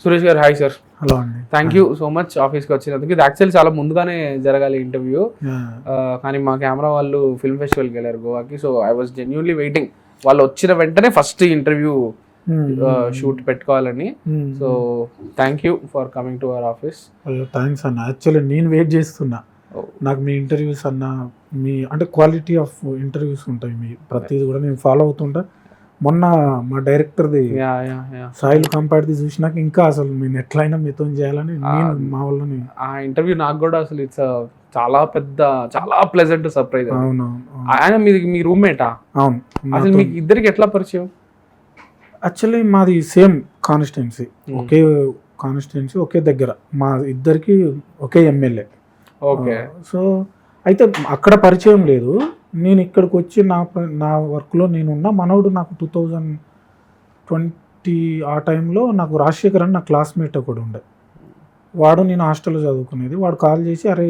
సురేష్ గారు hi sir. Hello అండి. Thank you so much ఆఫీస్కి వచ్చినందుకు. ఇది యాక్చువల్లీ చాలా ముందుగానే జరగాలి ఇంటర్వ్యూ, కానీ మా కెమెరా వాళ్ళు ఫిల్మ్ ఫెస్టివల్కి వెళ్ళారు గోవాకి. So I was genuinely waiting వాళ్ళు వచ్చిన వెంటనే ఫస్ట్ ఇంటర్వ్యూ షూట్ పెట్టుకోవాలని. So thank you for coming to our office. Thanks అన్న. యాక్చువల్లీ నేను వెయిట్ చేస్తున్నా. నాకు మీ ఇంటర్వ్యూస్ అన్న, మీ అంటే క్వాలిటీ ఆఫ్ ఇంటర్వ్యూస్ ఉంటాయి మీ ప్రతిదీ కూడా నేను ఫాలో అవుతుంటా. మొన్న మా డైరెక్టర్ది సాయిల్ కంపార్ట్ది చూసినాక ఇంకా అసలు నేను ఎట్లయినా మీతో చేయాలని నేను మా వాళ్ళని ఆ ఇంటర్వ్యూ నాకు కూడా అసలు ఇట్స్ చాలా పెద్ద చాలా ప్లెజెంట్ సర్ప్రైజ్. అవును. ఆయన మీ రూమ్మేటా? అవును. అసలు మీకు ఇద్దరికి ఎట్లా పరిచయం? యాక్చువల్లీ మాది సేమ్ కాన్స్టిట్యున్సీ, ఒకే కాన్స్టిట్యున్సీ, ఒకే దగ్గర, మా ఇద్దరికి ఒకే ఎమ్మెల్యే. ఓకే. సో అయితే అక్కడ పరిచయం లేదు. నేను ఇక్కడికి వచ్చి నా వర్క్లో నేనున్నా. మనోడు నాకు 2020 ఆ టైంలో నాకు రాజశేఖర్ అని నా క్లాస్మేట్ ఒకడు ఉండే. వాడు నేను హాస్టల్లో చదువుకునేది. వాడు కాల్ చేసి, అరే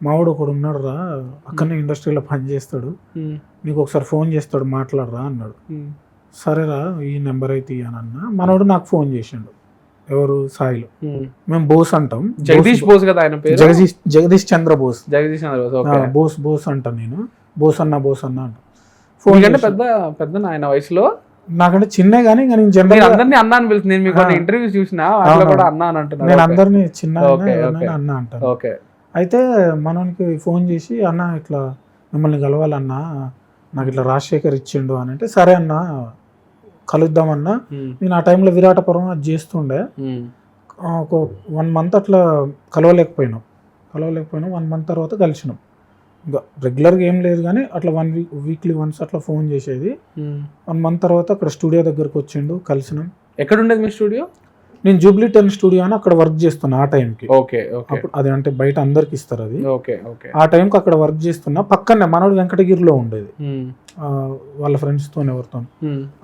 మావాడు ఒకడు ఉన్నాడు రా, అక్కడనే ఇండస్ట్రీలో పనిచేస్తాడు, నీకు ఒకసారి ఫోన్ చేస్తాడు మాట్లాడరా అన్నాడు. సరేరా ఈ నెంబర్ అయితే ఇయ్యానన్నా. మనోడు నాకు ఫోన్ చేసిండు. ఎవరు? సాయిలు. మేము బోస్ అంటాం. జగదీష్ బోస్ కదా ఆయన పేరు? జగదీష్ చంద్ర బోస్. జగదీష్ చంద్ర బోస్. బోస్ అంటా నేను. బోస్ అన్న అంట. ఫోన్ అంటే పెద్ద ఆయన వయసులో నాకంటే చిన్నే, కానీ నేను జనరల్ అందరినీ అన్న అని పిలుస్తుంది. నేను మీకు ఇంటర్వ్యూస్ చూసినా వాటిలో కూడా అన్న అని అంటున్నాను. నేను అందరినీ చిన్న అన్న అంటాను. ఓకే. అయితే మనకి ఫోన్ చేసి, అన్న ఇట్లా మిమ్మల్ని కలవాలన్నా, నాకు ఇట్లా రాజశేఖర్ ఇచ్చిండు అని అంటే, సరే అన్న కలుద్దామన్నా. నేను ఆ టైంలో విరాటపురం అది చేస్తుండే. ఒక 1 month అట్లా కలవలేకపోయినాం. 1 month తర్వాత కలిసినాం. ఇంకా రెగ్యులర్గా ఏం లేదు కానీ అట్లా వీక్లీ వన్స్ అట్లా ఫోన్ చేసేది. 1 month తర్వాత అక్కడ స్టూడియో దగ్గరకు వచ్చిండు, కలిసినాం. ఎక్కడ ఉండేది మీ స్టూడియో? నేను జూబ్లీ 10 స్టూడియో అని అక్కడ వర్క్ చేస్తున్నా ఆ టైంకి. ఓకే. అప్పుడు అది అంటే బయట అందరికి ఇస్తారు అది. ఓకే. ఆ టైంకి అక్కడ వర్క్ చేస్తున్నా. పక్కనే మనోడు వెంకటగిరిలో ఉండేది వాళ్ళ ఫ్రెండ్స్తో ఎవరితో.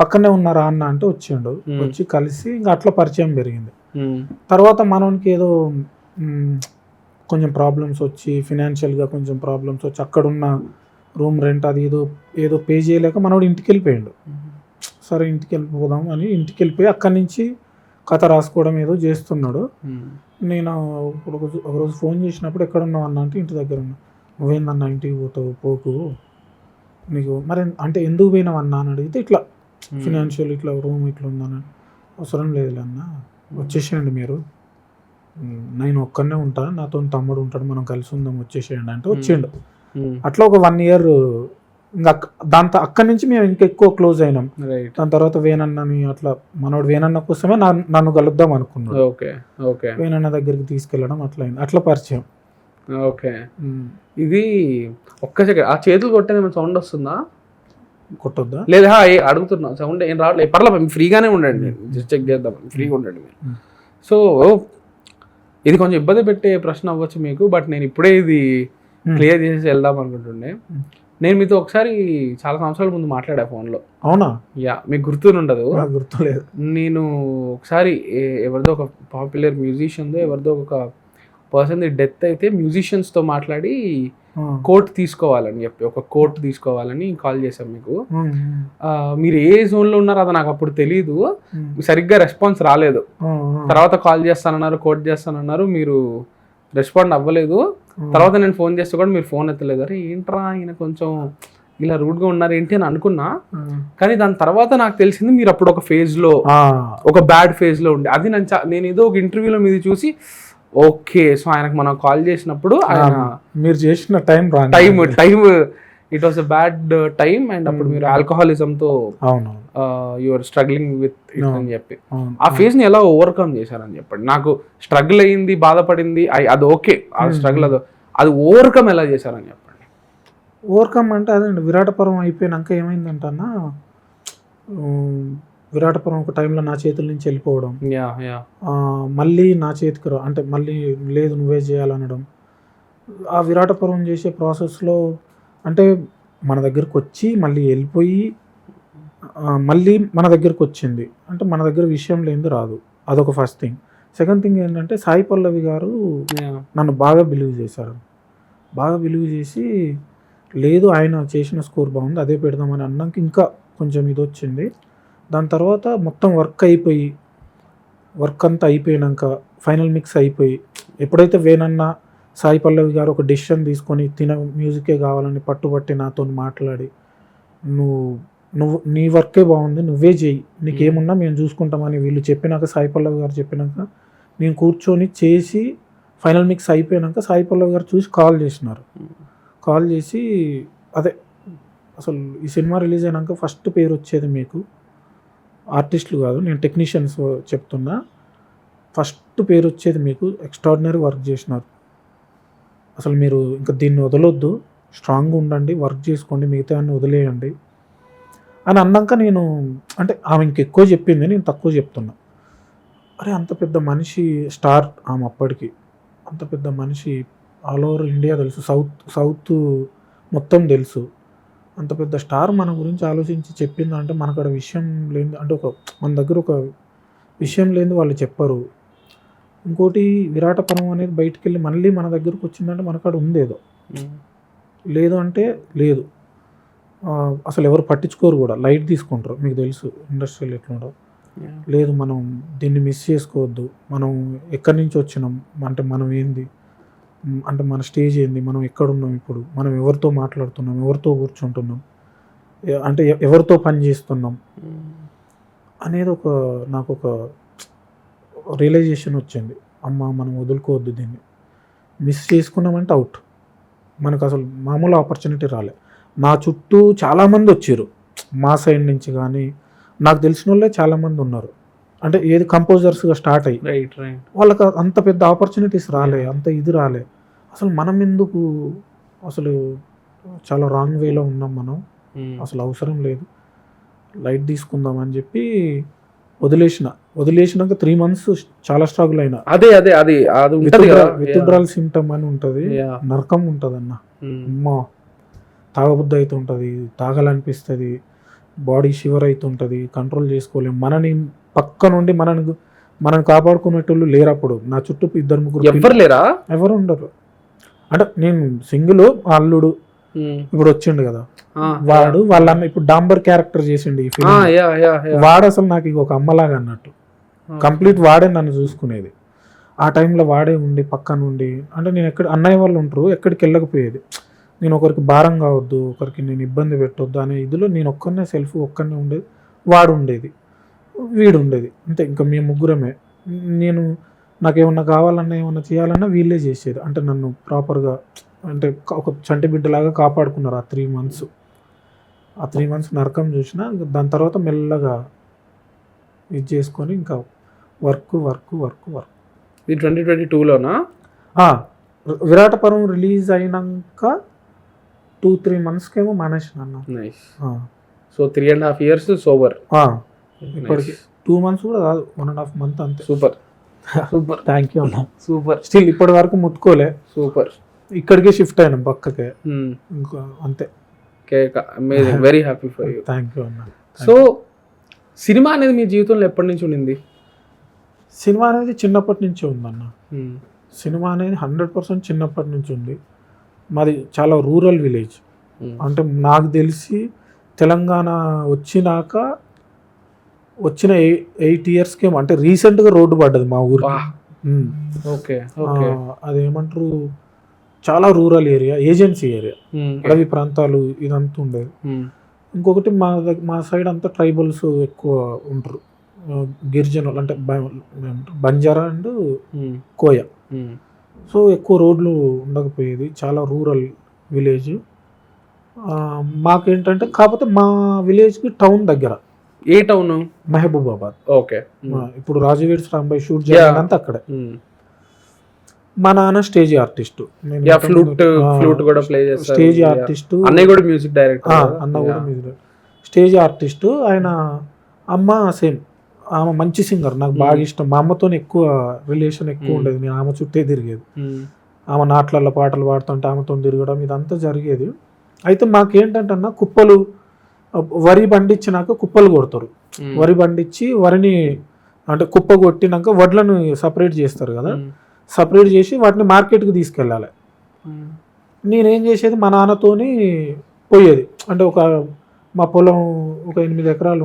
పక్కనే ఉన్నారా అన్న అంటే వచ్చిండు. వచ్చి కలిసి ఇంకా అట్లా పరిచయం పెరిగింది. తర్వాత మనోనికి ఏదో కొంచెం ప్రాబ్లమ్స్ వచ్చి, ఫినాన్షియల్గా కొంచెం ప్రాబ్లమ్స్ వచ్చి, అక్కడున్న రూమ్ రెంట్ అది ఏదో పే చేయలేక మనోడు ఇంటికి వెళ్ళిపోయాడు. సరే ఇంటికి వెళ్ళిపోదాం అని ఇంటికి వెళ్ళిపోయి అక్కడి నుంచి కథ రాసుకోవడం ఏదో చేస్తున్నాడు. నేను ఒకరోజు ఫోన్ చేసినప్పుడు ఎక్కడున్నావు అన్న అంటే, ఇంటి దగ్గర ఉన్నా. నువ్వేందన్నా ఇంటికి పోకు, నీకు మరి అంటే ఎందుకు పోయినావు అన్నా అని అడిగితే, ఇట్లా ఫినాన్షియల్ ఇట్లా రూమ్ ఇట్లా ఉందని. అవసరం లేదు అన్న, వచ్చేసేయండి మీరు, నేను ఒక్కనే ఉంటా, నాతో తమ్ముడు ఉంటాడు, మనం కలిసి ఉందాం, వచ్చేసేయండి అంటే వచ్చిండు. అట్లా ఒక 1 year ఇంకా దాంతో అక్కడి నుంచి మేము ఇంకా ఎక్కువ క్లోజ్ అయినాం. దాని తర్వాత వేణన్నని అట్లా మనోడు వేణన్న కోసమే నన్ను కలుద్దాం అనుకున్నాడు. వేణన్న దగ్గరికి తీసుకెళ్ళడం అట్లా అయింది. అట్లా పరిచయం. ఓకే. ఇది ఒక్క సెకండ్, ఆ చేతులు కొట్టేది సౌండ్ వస్తుందా? కొట్టొద్దా? లేదా అడుగుతున్నా, సౌండ్ ఏం రావట్లేదు. పర్లేదు, ఫ్రీగానే ఉండండి, జస్ట్ చెక్ చేద్దాం, ఫ్రీగా ఉండండి. సో ఇది కొంచెం ఇబ్బంది పెట్టే ప్రశ్న అవ్వచ్చు మీకు, బట్ నేను ఇప్పుడే ఇది క్లియర్ చేసి వెళ్దాం అనుకుంటుండే. నేను మీతో ఒకసారి చాలా సంవత్సరాల ముందు మాట్లాడా ఫోన్లో. అవునా? యా, మీకు గుర్తుండదు. గుర్తులేదు. నేను ఒకసారి ఎవరిదో ఒక పాపులర్ మ్యూజిషియన్దో ఎవరిదో ఒక పర్సన్ది డెత్ అయితే మ్యూజిషియన్స్తో మాట్లాడి కోట్ తీసుకోవాలని చెప్పి, ఒక కోట్ తీసుకోవాలని కాల్ చేశాం మీకు. మీరు ఏ జోన్లో ఉన్నారో అది నాకు అప్పుడు తెలీదు, సరిగ్గా రెస్పాన్స్ రాలేదు. తర్వాత కాల్ చేస్తానన్నారు, కోట్ చేస్తానన్నారు, మీరు రెస్పాండ్ అవ్వలేదు. తర్వాత నేను ఫోన్ చేస్తే కూడా మీరు ఫోన్ ఎత్తలేదు. అరే ఏంట్రా ఈయన కొంచెం ఇలా రూడ్గా ఉన్నారు ఏంటి అని అనుకున్నా. కానీ దాని తర్వాత నాకు తెలిసింది మీరు అప్పుడు ఒక ఫేజ్లో, ఒక బ్యాడ్ ఫేజ్లో ఉండే. అది నేను ఏదో ఒక ఇంటర్వ్యూలో మీది చూసి, ఓకే సో ఆయనకు మనం కాల్ చేసినప్పుడు ఆయన మీరు చేసిన time it was a bad time and అప్పుడు మీరు ఆల్కహాలిజంతో యూఆర్ స్ట్రగ్లింగ్ విత్ ఇట్ అని చెప్పి, ఆ ఫేజ్ ని ఎలా ఓవర్కమ్ చేశారని చెప్పండి. నాకు స్ట్రగుల్ అయ్యింది, బాధపడింది, అది ఓకే, ఆ స్ట్రగుల్ అది ఓవర్కమ్ ఎలా చేశారని చెప్పండి. ఓవర్కమ్ అంటే అదండి, విరాటపురం అయిపోయినాక ఏమైందంటన్నా, విరాటపురం ఒక టైంలో నా చేతుల నుంచి వెళ్ళిపోవడం, మళ్ళీ నా చేతికి అంటే మళ్ళీ లేదు నువ్వే చేయాలనడం. ఆ విరాటపురం చేసే ప్రాసెస్లో అంటే మన దగ్గరకు వచ్చి మళ్ళీ వెళ్ళిపోయి మళ్ళీ మన దగ్గరకు వచ్చింది అంటే మన దగ్గర విషయం లేనిది రాదు, అదొక ఫస్ట్ థింగ్. సెకండ్ థింగ్ ఏంటంటే సాయి పల్లవి గారు నన్ను బాగా బిలీవ్ చేశారు. బాగా బిలీవ్ చేసి లేదు ఆయన చేసిన స్కోర్ బాగుంది అదే పెడదామని అన్నాక ఇంకా కొంచెం ఇది వచ్చింది. దాని తర్వాత మొత్తం వర్క్ అయిపోయి వర్క్ అంతా అయిపోయినాక ఫైనల్ మిక్స్ అయిపోయి ఎప్పుడైతే వేణన్న సాయి పల్లవి గారు ఒక డెసిషన్ తీసుకొని మ్యూజికే కావాలని పట్టుబట్టి నాతో మాట్లాడి నువ్వు నీ వర్కే బాగుంది, నువ్వే చేయి, నీకేమున్నా మేము చూసుకుంటామని వీళ్ళు చెప్పినాక, సాయి పల్లవి గారు చెప్పినాక నేను కూర్చొని చేసి ఫైనల్ మిక్స్ అయిపోయినాక సాయి పల్లవి గారు చూసి కాల్ చేసినారు. కాల్ చేసి అదే అసలు ఈ సినిమా రిలీజ్ అయినాక ఫస్ట్ పేరు వచ్చేది మీకు, ఆర్టిస్టులు కాదు నేను టెక్నీషియన్స్ చెప్తున్నా, ఫస్ట్ పేరు వచ్చేది మీకు, ఎక్స్ట్రాడినరీ వర్క్ చేసినారు, అసలు మీరు ఇంకా దీన్ని వదలొద్దు, స్ట్రాంగ్గా ఉండండి, వర్క్ చేసుకోండి, మిగతా అన్ని వదిలేయండి అని అన్నాక నేను అంటే ఆమె ఇంకెక్కువ చెప్పింది, నేను తక్కువ చెప్తున్నా. అరే అంత పెద్ద మనిషి స్టార్ ఆమె అప్పటికి, అంత పెద్ద మనిషి ఆల్ ఓవర్ ఇండియా తెలుసు, సౌత్ మొత్తం తెలుసు, అంత పెద్ద స్టార్ మన గురించి ఆలోచించి చెప్పిందంటే మనకు అక్కడ విషయం లేదు అంటే మన దగ్గర ఒక విషయం లేదు వాళ్ళు చెప్పరు. ఇంకోటి విరాటపరం అనేది బయటికి వెళ్ళి మళ్ళీ మన దగ్గరకు వచ్చిందంటే మనకాడ ఉందేదో, లేదు అంటే లేదు, అసలు ఎవరు పట్టించుకోరు కూడా, లైట్ తీసుకుంటారు. మీకు తెలుసు ఇండస్ట్రీలో ఎట్లుండవు. లేదు మనం దీన్ని మిస్ చేసుకోవద్దు, మనం ఎక్కడి నుంచి వచ్చినాం అంటే మనం ఏంది అంటే మన స్టేజ్ ఏంది, మనం ఎక్కడున్నాం ఇప్పుడు, మనం ఎవరితో మాట్లాడుతున్నాం, ఎవరితో కూర్చుంటున్నాం, అంటే ఎవరితో పని చేస్తున్నాం అనేది నాకు ఒక రియలైజేషన్ వచ్చింది. అమ్మ మనం వదులుకోవద్దు, దీన్ని మిస్ చేసుకున్నామంటే అవుట్, మనకు అసలు మామూలు ఆపర్చునిటీ రాలే. నా చుట్టూ చాలామంది వచ్చారు మా సైడ్ నుంచి, కానీ నాకు తెలిసిన వాళ్ళే చాలామంది ఉన్నారు, అంటే ఏది కంపోజర్స్గా స్టార్ట్ అయ్యి వాళ్ళకి అంత పెద్ద ఆపర్చునిటీస్ రాలే, అంత ఇది రాలే. అసలు మనం ఎందుకు అసలు చాలా రాంగ్ వేలో ఉన్నాం మనం, అసలు అవసరం లేదు, లైట్ తీసుకుందాం అని చెప్పి వదిలేసినాక 3 months చాలా స్ట్రగుల్ అయినా. అదే విత్డ్రాల్ సిమ్టమ్ అని ఉంటుంది, నరకం ఉంటుంది అన్న, అమ్మా తాగబుద్ధి అవుతుంటుంది, తాగాలనిపిస్తుంది, బాడీ షివర్ అవుతుంటుంది, కంట్రోల్ చేసుకోలేము. మనని పక్క నుండి మనని కాపాడుకునేటోళ్ళు లేరు అప్పుడు. నా చుట్టూ 2-3 ఎవరు లేరా, ఎవరు ఉండరు. అంటే నేను సింగిల్, అల్లుడు ఇప్పుడు వచ్చిండు కదా వాడు, వాళ్ళ అన్న ఇప్పుడు డాంబర్ క్యారెక్టర్ చేసిండు ఈ ఫిల్మ్, వాడు అసలు నాకు ఒక అమ్మలాగా అన్నట్టు, కంప్లీట్ వాడే నన్ను చూసుకునేది. ఆ టైంలో వాడే ఉండి పక్క నుండి, అంటే నేను అన్నయ్య వాళ్ళు ఉంటారు, ఎక్కడికి వెళ్ళకపోయేది, నేను ఒకరికి భారం కావద్దు, ఒకరికి నేను ఇబ్బంది పెట్టొద్దు అనే ఇదిలో నేను ఒక్కనే ఉండేది, వాడు ఉండేది, వీడు ఉండేది, అంతే. ఇంకా మేము ముగ్గురమే. నాకేమన్నా కావాలన్నా ఏమన్నా చేయాలన్నా వీళ్ళే చేసేది, అంటే నన్ను ప్రాపర్గా అంటే ఒక చంటి బిడ్డలాగా కాపాడుకున్నారు ఆ 3 months. ఆ 3 months నరకం చూసిన, దాని తర్వాత మెల్లగా ఇది చేసుకొని ఇంకా వర్క్. ఇది 2022లోనా? విరాటపరం రిలీజ్ అయినాక 2-3 monthsకేమో మానేసిన అన్న. So 3.5 years sober. ఇప్పటికి 2 months కూడా కాదు, 1.5 month అంతే. సూపర్ థ్యాంక్ యూ అన్న. సూపర్. స్టిల్ ఇప్పటి వరకు ముట్టుకోలే. సూపర్. ఇక్కడికే షిఫ్ట్ అయినాం పక్కకే, ఇంకా అంతే. Amazing, very happy for you. Thank you అన్న. సో సినిమా అనేది మీ జీవితంలో ఎప్పటి నుంచి ఉండింది? సినిమా అనేది చిన్నప్పటి నుంచి ఉందన్న. సినిమా అనేది 100% చిన్నప్పటి నుంచి ఉంది. మాది చాలా రూరల్ విలేజ్, అంటే నాకు తెలిసి తెలంగాణ వచ్చిన 8 yearsకే అంటే రీసెంట్గా రోడ్డు పడ్డది మా ఊరు. అదేమంటారు, చాలా రూరల్ ఏరియా, ఏజెన్సీ ఏరియా, అడవి ప్రాంతాలు ఇదంతా ఉండేది. ఇంకొకటి మా సైడ్ అంతా ట్రైబల్స్ ఎక్కువ ఉంటారు, గిరిజనులు అంటే బంజారా అండ్ కోయ. సో ఎక్కువ రోడ్లు ఉండకపోయేది, చాలా రూరల్ విలేజ్. మాకేంటంటే కాకపోతే మా విలేజ్కి టౌన్ దగ్గర. ఏ టౌన్? మహబూబాబాద్. ఓకే. ఇప్పుడు రాజవీర్ రాంబాయ్ షూట్ చేయాలంతా అక్కడే. మా నాన్న స్టేజ్ ఆర్టిస్ట్, స్టేజ్ ఆర్టిస్ట్, అన్నయ్య కూడా మ్యూజిక్ డైరెక్టర్. అన్న కూడా మ్యూజిక్ స్టేజ్ ఆర్టిస్ట్. ఆయన అమ్మ సేమ్, ఆమె మంచి సింగర్, నాకు బాగా ఇష్టం. మా అమ్మతో ఎక్కువ రిలేషన్ ఎక్కువ ఉండేది, నేను ఆమె చుట్టే తిరిగేది. ఆమె నాట్లల్లో పాటలు పాడుతుంటే ఆమెతో తిరగడం ఇదంతా జరిగేది. అయితే మాకేంటంటే అన్న, కుప్పలు వరి పండించినాక కుప్పలు కొడతారు. వరి పండించి వరిని అంటే కుప్ప కొట్టినాక వడ్లను సపరేట్ చేస్తారు కదా, సపరేట్ చేసి వాటిని మార్కెట్కి తీసుకెళ్ళాలి. నేనేం చేసేది, మా నాన్నతోని పోయేది. అంటే మా పొలం ఒక 8 ఎకరాలు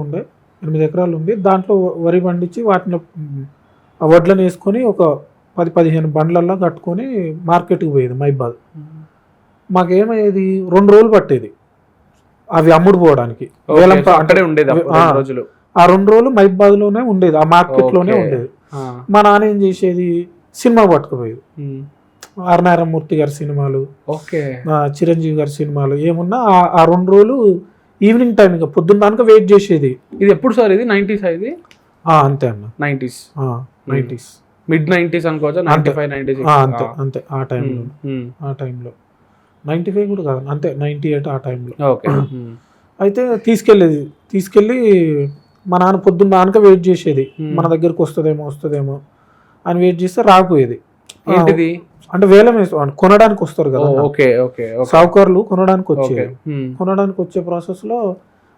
ఉంది, దాంట్లో వరి పండించి వాటిని ఆ వడ్లను వేసుకొని ఒక 10-15 బండ్లల్లో కట్టుకొని మార్కెట్కి పోయేది మైబాద్. మాకేమయ్యేది 2 రోజులు పట్టేది అవి అమ్ముడు పోవడానికి. అక్కడే ఉండేది రోజులు. ఆ 2 రోజులు మైబాద్లోనే ఉండేది, ఆ మార్కెట్లోనే ఉండేది. మా నాన్న ఏం చేసేది, సినిమా పట్టుకుపోయేది. ఆర్నారాయణమూర్తి గారి సినిమాలు, చిరంజీవి గారి సినిమాలు ఏమున్నా ఆ 2 రోజులు ఈవినింగ్ టైం ఇంకా పొద్దున్న దాకా వెయిట్ చేసేది. ఇది ఎప్పుడు సార్? ఇది 90s ఇది? అంతే అన్న, 90s మిడ్ 90s అనుకోవచ్చు. 95, 96 అంతే అంతే. ఆ టైంలో 95 కూడా కాదు, అంతే 98 ఆ టైంలో. అయితే తీసుకెళ్ళి మా నాన్న పొద్దున్న దాకా వెయిట్ చేసేది, మన దగ్గరకు వస్తుందేమో అని వెయిట్ చేస్తే రాకపోయేది. ఏంటిది అంటే వేలం కొనడానికి వస్తారు కదా సావుకారులు, కొనడానికి వచ్చే ప్రాసెస్ లో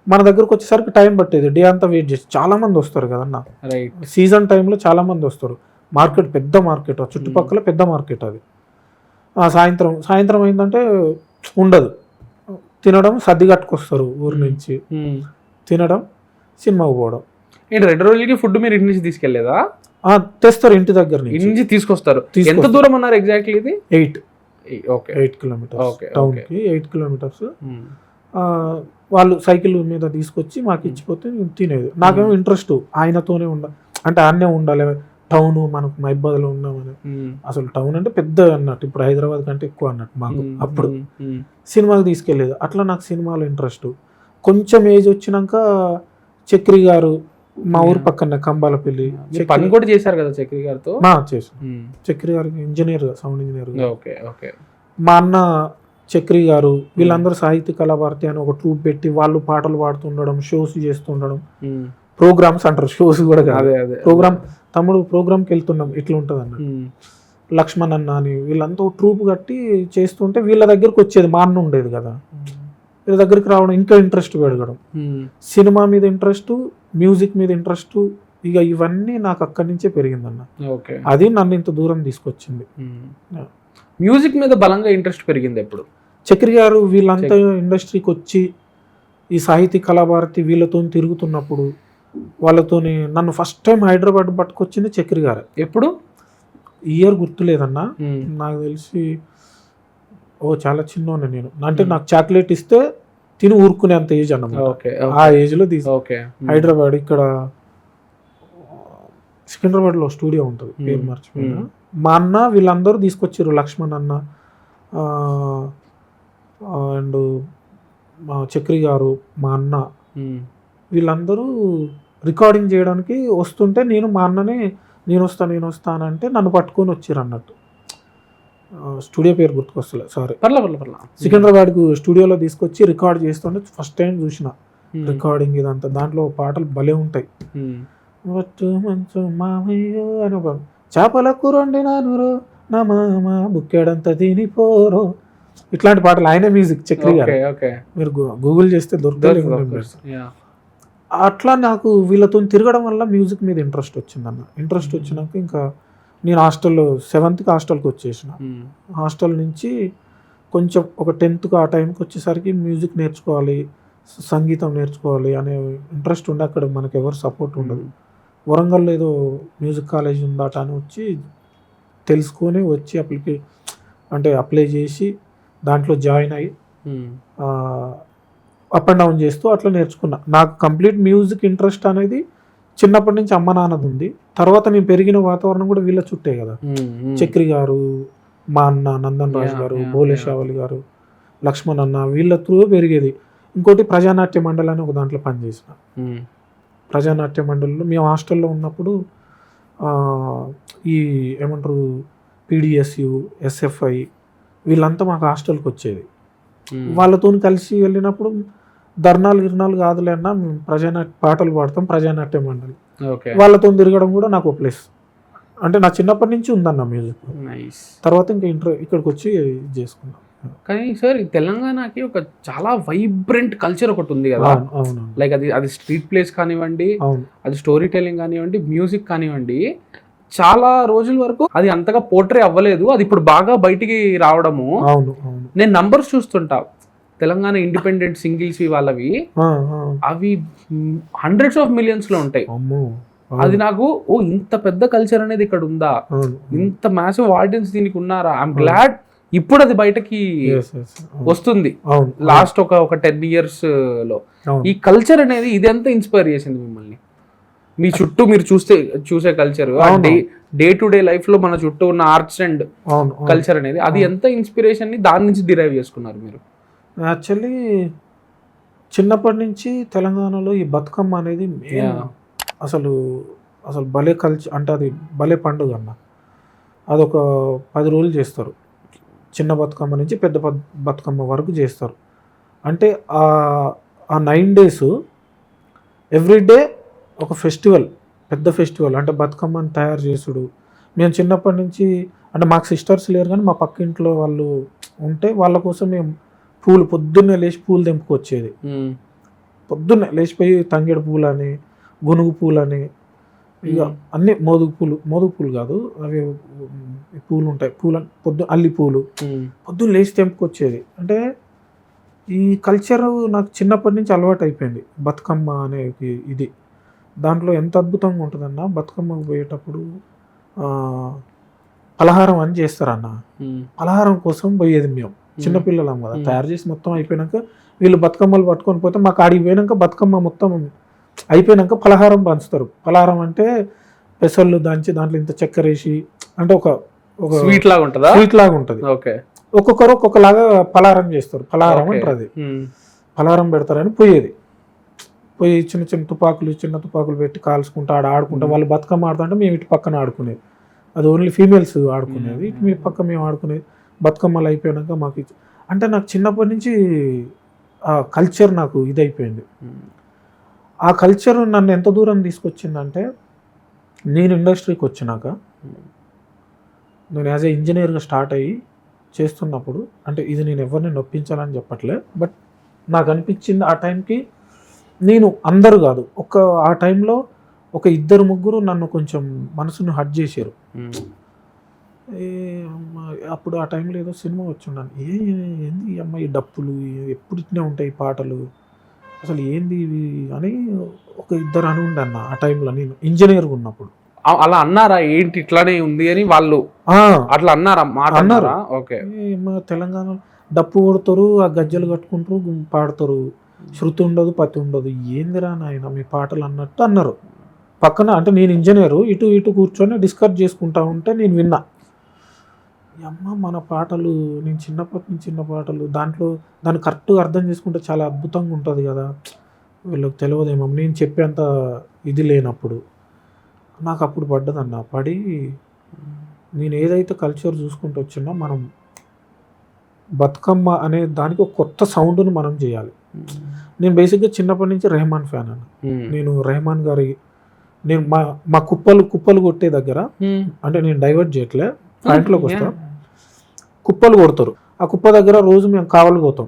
మన దగ్గరకు వచ్చేసరికి టైం పట్టేది. డే అంతా వెయిట్ చేసి చాలా మంది వస్తారు కదన్న, సీజన్ టైంలో చాలా మంది వస్తారు. మార్కెట్ పెద్ద మార్కెట్, చుట్టుపక్కల పెద్ద మార్కెట్ అది. సాయంత్రం అయిందంటే ఉండదు, తినడం, సర్ది కట్టుకొస్తారు ఊరి నుంచి, తినడం, సినిమాకు పోవడం. ఏంటి 2 రోజులకి ఫుడ్ మీరు ఇంటి నుంచి తీసుకెళ్లేదా? తెస్తారు, ఇంటి దగ్గర నుంచి తీసుకొస్తారు. ఎంత దూరం అన్నారు ఎగ్జాక్ట్లీ? ఇది 8 కిలోమీటర్స్, టౌన్ కి 8 కిలోమీటర్స్. వాళ్ళు సైకిల్ మీద తీసుకొచ్చి మాకు ఇచ్చిపోతే తినేది. నాకేమో ఇంట్రెస్ట్ ఆయనతోనే అంటే ఆడనే ఉండాలి, టౌన్ మనకు మైబాద్లో ఉన్నామని. అసలు టౌన్ అంటే పెద్ద అన్నట్టు, ఇప్పుడు హైదరాబాద్ కంటే ఎక్కువ అన్నట్టు మాకు. అప్పుడు సినిమాకి తీసుకెళ్లేదు. అట్లా నాకు సినిమాలో ఇంట్రెస్ట్. కొంచెం ఏజ్ వచ్చినాక చక్రి గారు, మా ఊరు పక్కన కంబాలపల్లి, పని కూడా చేశారు కదా చక్రి గారితో? చేశాను. చక్రి గారికి ఇంజనీర్, సౌండ్ ఇంజనీర్. మా అన్న చక్రి గారు వీళ్ళందరూ సాహిత్య కళాభారతి అని ఒక ట్రూప్ పెట్టి వాళ్ళు పాటలు పాడుతుండడం, షోస్ చేస్తుండడం. ప్రోగ్రామ్స్ అంటారు, షోస్ కూడా కాదు, ప్రోగ్రామ్. తమ్ముడు ప్రోగ్రామ్కి వెళ్తున్నాం ఇట్లా ఉంటుంది అన్న. లక్ష్మణ్ అన్న అని వీళ్ళంతా ట్రూప్ కట్టి చేస్తుంటే వీళ్ళ దగ్గరకు వచ్చేది. మా అన్న ఉండేది కదా, వీళ్ళ దగ్గరికి రావడం, ఇంకా ఇంట్రెస్ట్ పెరగడం, సినిమా మీద ఇంట్రెస్ట్, మ్యూజిక్ మీద ఇంట్రెస్ట్. ఇక ఇవన్నీ నాకు అక్కడి నుంచే పెరిగిందన్న. అది నన్ను ఇంత దూరం తీసుకొచ్చింది. మ్యూజిక్ మీద బలంగా ఇంట్రెస్ట్ పెరిగింది ఎప్పుడు? చక్రి గారు వీళ్ళంతా ఇండస్ట్రీకి వచ్చి ఈ సాహితీ కళాభారతి వీళ్ళతో తిరుగుతున్నప్పుడు వాళ్ళతోని నన్ను ఫస్ట్ టైం హైదరాబాద్ పట్టుకొచ్చింది చక్రి గారు. ఎప్పుడు? ఇయర్ గుర్తులేదన్నా, నాకు తెలిసి చాలా చిన్నోనే నేను. అంటే నాకు చాక్లెట్ ఇస్తే తిని ఊరుకునే అంత ఏజ్ అన్నమాట. ఆ ఏజ్ లో హైదరాబాద్, ఇక్కడ సికింద్రాబాద్ లో స్టూడియో ఉంటుంది, పేరు మర్చిపోయినా. మా అన్న వీళ్ళందరూ తీసుకొచ్చారు, లక్ష్మణ్ అన్న అండ్ మా చక్రి గారు, మా అన్న, వీళ్ళందరూ రికార్డింగ్ చేయడానికి వస్తుంటే మా అన్ననే నేను వస్తానంటే నన్ను పట్టుకొని వచ్చారు అన్నట్టు. స్టూడియో పేరు గుర్తుకొస్తలే, సారీ. సికింద్రాబాద్కు స్టూడియోలో తీసుకొచ్చి రికార్డ్ చేస్తుంటే ఫస్ట్ టైం చూసిన రికార్డింగ్ ఇదంతా. దాంట్లో పాటలు భలే ఉంటాయి. మంచు మామయ్యో అని ఒక చేపల కూరండి నానురో నా మామ బుక్కేడంతా తినిపోరో, ఇట్లాంటి పాటలు. ఆయన మ్యూజిక్, చక్రి గారు. మీరు గూగుల్ చేస్తే దొరుకుతాయి. అట్లా నాకు వీళ్ళతో తిరగడం వల్ల మ్యూజిక్ మీద ఇంట్రెస్ట్ వచ్చిందన్న. ఇంట్రెస్ట్ వచ్చినాక ఇంకా నేను హాస్టల్లో 7th హాస్టల్కి వచ్చేసిన. హాస్టల్ నుంచి కొంచెం ఒక 10th ఆ టైంకి వచ్చేసరికి మ్యూజిక్ నేర్చుకోవాలి, సంగీతం నేర్చుకోవాలి అనే ఇంట్రెస్ట్ ఉండే. అక్కడ మనకు ఎవరు సపోర్ట్ ఉండదు. వరంగల్లో ఏదో మ్యూజిక్ కాలేజ్ ఉందట అని వచ్చి తెలుసుకొని వచ్చి అప్లై చేసి దాంట్లో జాయిన్ అయ్యి అప్ అండ్ డౌన్ చేస్తూ అట్లా నేర్చుకున్నా. నాకు కంప్లీట్ మ్యూజిక్ ఇంట్రెస్ట్ అనేది చిన్నప్పటి నుంచి అమ్మ నాన్నది ఉంది. తర్వాత నేను పెరిగిన వాతావరణం కూడా వీళ్ళ చుట్టే కదా. చక్రి గారు, మా అన్న నందన్ రాజు గారు, బోలేషావలి గారు, లక్ష్మణ్ అన్న, వీళ్ళ త్రూ పెరిగేది. ఇంకోటి ప్రజానాట్య మండలి అని ఒక దాంట్లో పనిచేసిన. ప్రజానాట్య మండలిలో మేము హాస్టల్లో ఉన్నప్పుడు ఈ ఏమంటారు PDSU, SFI వీళ్ళంతా మాకు హాస్టల్కి వచ్చేది. వాళ్ళతో కలిసి వెళ్ళినప్పుడు ధర్నాలు కాదులే అన్న, ప్రజానాట్య పాటలు పాడతాం, ప్రజానాట్య మండలి. వాళ్ళతో తిరగడం కూడా నాకు ప్లస్. అంటే నా చిన్నప్పటి నుంచి ఉందన్న మ్యూజిక్. తర్వాత ఇంకా ఇక్కడికి వచ్చి చేసుకున్నాం. కానీ సార్ తెలంగాణకి ఒక చాలా వైబ్రెంట్ కల్చర్ ఒకటి ఉంది కదా. లైక్ అది స్ట్రీట్ ప్లేస్ కానివ్వండి, అది స్టోరీ టెల్లింగ్ కానివ్వండి, మ్యూజిక్ కానివ్వండి, చాలా రోజుల వరకు అది అంతగా పోర్ట్రే అవ్వలేదు. అది ఇప్పుడు బాగా బయటికి రావడము. నేను నంబర్స్ చూస్తుంటా, తెలంగాణ ఇండిపెండెంట్ సింగిల్స్ వాళ్ళవి, అవి hundreds of millions లో ఉంటాయి. అది నాకు ఓ ఇంత పెద్ద కల్చర్ అనేది ఇక్కడ ఉందా, ఇంత మ్యాసివ్ ఆడియన్స్ దీనికి ఉన్నారా, ఐఎమ్ గ్లాడ్ ఇప్పుడు అది బయటకి వస్తుంది. లాస్ట్ ఒక 10 years లో ఈ కల్చర్ అనేది ఇది ఎంత ఇన్స్పైర్ చేసింది మిమ్మల్ని? మీ చుట్టూ మీరు చూసే culture, day to day life లో మన చుట్టూ ఉన్న ఆర్ట్స్ అండ్ కల్చర్ అనేది అది ఎంత ఇన్స్పిరేషన్ ని దాని నుంచి డిరైవ్ చేసుకున్నారు మీరు? యాక్చువల్లీ చిన్నప్పటి నుంచి తెలంగాణలో ఈ బతుకమ్మ అనేది అసలు భలే కల్చర్, అంటే అది భలే పండుగ అన్న. అదొక 10 రోజులు చేస్తారు. చిన్న బతుకమ్మ నుంచి పెద్ద బతుకమ్మ వరకు చేస్తారు. అంటే ఆ 9 days ఎవ్రీడే ఒక ఫెస్టివల్, పెద్ద ఫెస్టివల్. అంటే బతుకమ్మని తయారు చేసుడు. మేము చిన్నప్పటి నుంచి, అంటే మాకు సిస్టర్స్ లేరు కానీ మా పక్క ఇంట్లో వాళ్ళు ఉంటే వాళ్ళ కోసం మేము పొద్దున్నే లేచి పూలు తెంపుకొచ్చేది. పొద్దున్నే లేచిపోయి తంగేడు పూలు అని, గునుగు పూలు అని, ఇక అన్ని మోదుగు పూలు కాదు అవి పూలు ఉంటాయి, అల్లి పూలు పొద్దున్న లేచి తెంపుకొచ్చేది. అంటే ఈ కల్చర్ నాకు చిన్నప్పటి నుంచి అలవాటు అయిపోయింది. బతుకమ్మ అనే ఇది దాంట్లో ఎంత అద్భుతంగా ఉంటుందన్న, బతుకమ్మకు పోయేటప్పుడు పలహారం అని చేస్తారన్న. పలహారం కోసం పోయేది మేము, చిన్నపిల్లలం కదా. తయారు చేసి మొత్తం అయిపోయినాక వీళ్ళు బతుకమ్మలు పట్టుకొని పోతే మాకు ఆడికి పోయినాక బతుకమ్మ మొత్తం అయిపోయినాక పలహారం పంచుతారు. పలహారం అంటే పెసళ్ళు దంచి దాంట్లో ఇంత చక్కెర వేసి, అంటే ఒక స్వీట్ లాగా ఉంటుంది. ఒక్కొక్కరు ఒక్కొక్కలాగా పలహారం చేస్తారు. పలహారం అంటారు, అది పలహారం పెడతారని పోయి చిన్న తుపాకులు పెట్టి కాల్చుకుంటూ ఆడుకుంటా వాళ్ళు బతుకమ్మ ఆడుతుంటే మేము ఇటు పక్కన ఆడుకునేది. అది ఓన్లీ ఫీమేల్స్ ఆడుకునేది, ఇటు మీ పక్క మేము ఆడుకునేది. బతుకమ్మలు అయిపోయినాక మాకు అంటే నాకు చిన్నప్పటి నుంచి ఆ కల్చర్ నాకు ఇదైపోయింది. ఆ కల్చర్ నన్ను ఎంత దూరం తీసుకొచ్చిందంటే, నేను ఇండస్ట్రీకి వచ్చినాక, నేను యాజ్ ఏ ఇంజనీర్గా స్టార్ట్ అయ్యి చేస్తున్నప్పుడు, అంటే ఇది నేను ఎవరిని నొప్పించాలని చెప్పట్లే, బట్ నాకు అనిపించింది ఆ టైంకి నేను అందరూ కాదు, ఆ టైంలో ఒక 2-3 నన్ను కొంచెం మనసును హర్ట్ చేశారు. అప్పుడు ఆ టైంలో ఏదో సినిమా వచ్చిండాను, ఏంది అమ్మ ఈ డప్పులు ఎప్పుడు ఇట్నే ఉంటాయి పాటలు, అసలు ఏంది ఇవి అని ఒక 2 అని ఉండన్న ఆ టైంలో, నేను ఇంజనీర్గా ఉన్నప్పుడు. అలా అన్నారా ఏంటి ఇట్లానే ఉంది అని వాళ్ళు అట్లా అన్నారా? అన్నారా? ఓకే. మా తెలంగాణ డప్పు కొడతారు, ఆ గజ్జలు కట్టుకుంటారు, పాడతారు, శృతి ఉండదు, పతి ఉండదు, ఏందిరా నాయన మీ పాటలు అన్నట్టు అన్నారు. పక్కన అంటే నేను ఇంజనీరు, ఇటు కూర్చొని డిస్కస్ చేసుకుంటా ఉంటే నేను విన్నా, అమ్మ మన పాటలు, నేను చిన్నప్పటి నుంచి చిన్న పాటలు, దాన్ని కరెక్ట్గా అర్థం చేసుకుంటే చాలా అద్భుతంగా ఉంటుంది కదా, వీళ్ళకి తెలియదేమో నేను చెప్పేంత ఇది లేనప్పుడు. నాకు అప్పుడు పడ్డదన్న, పడి నేను ఏదైతే కల్చర్ చూసుకుంటూ వచ్చినా, మనం బతుకమ్మ అనే దానికి ఒక కొత్త సౌండ్ను మనం చేయాలి. నేను బేసిక్గా చిన్నప్పటి నుంచి రెహమాన్ ఫ్యాన్ అన్న. నేను రెహమాన్ గారి, నేను మా కుప్పలు కొట్టే దగ్గర, అంటే నేను డైవర్ట్ చేయట్లే, పాయింట్లోకి వస్తా, కుప్పలు కొడతారు. ఆ కుప్ప దగ్గర రోజు మేము కావలు పోతాం,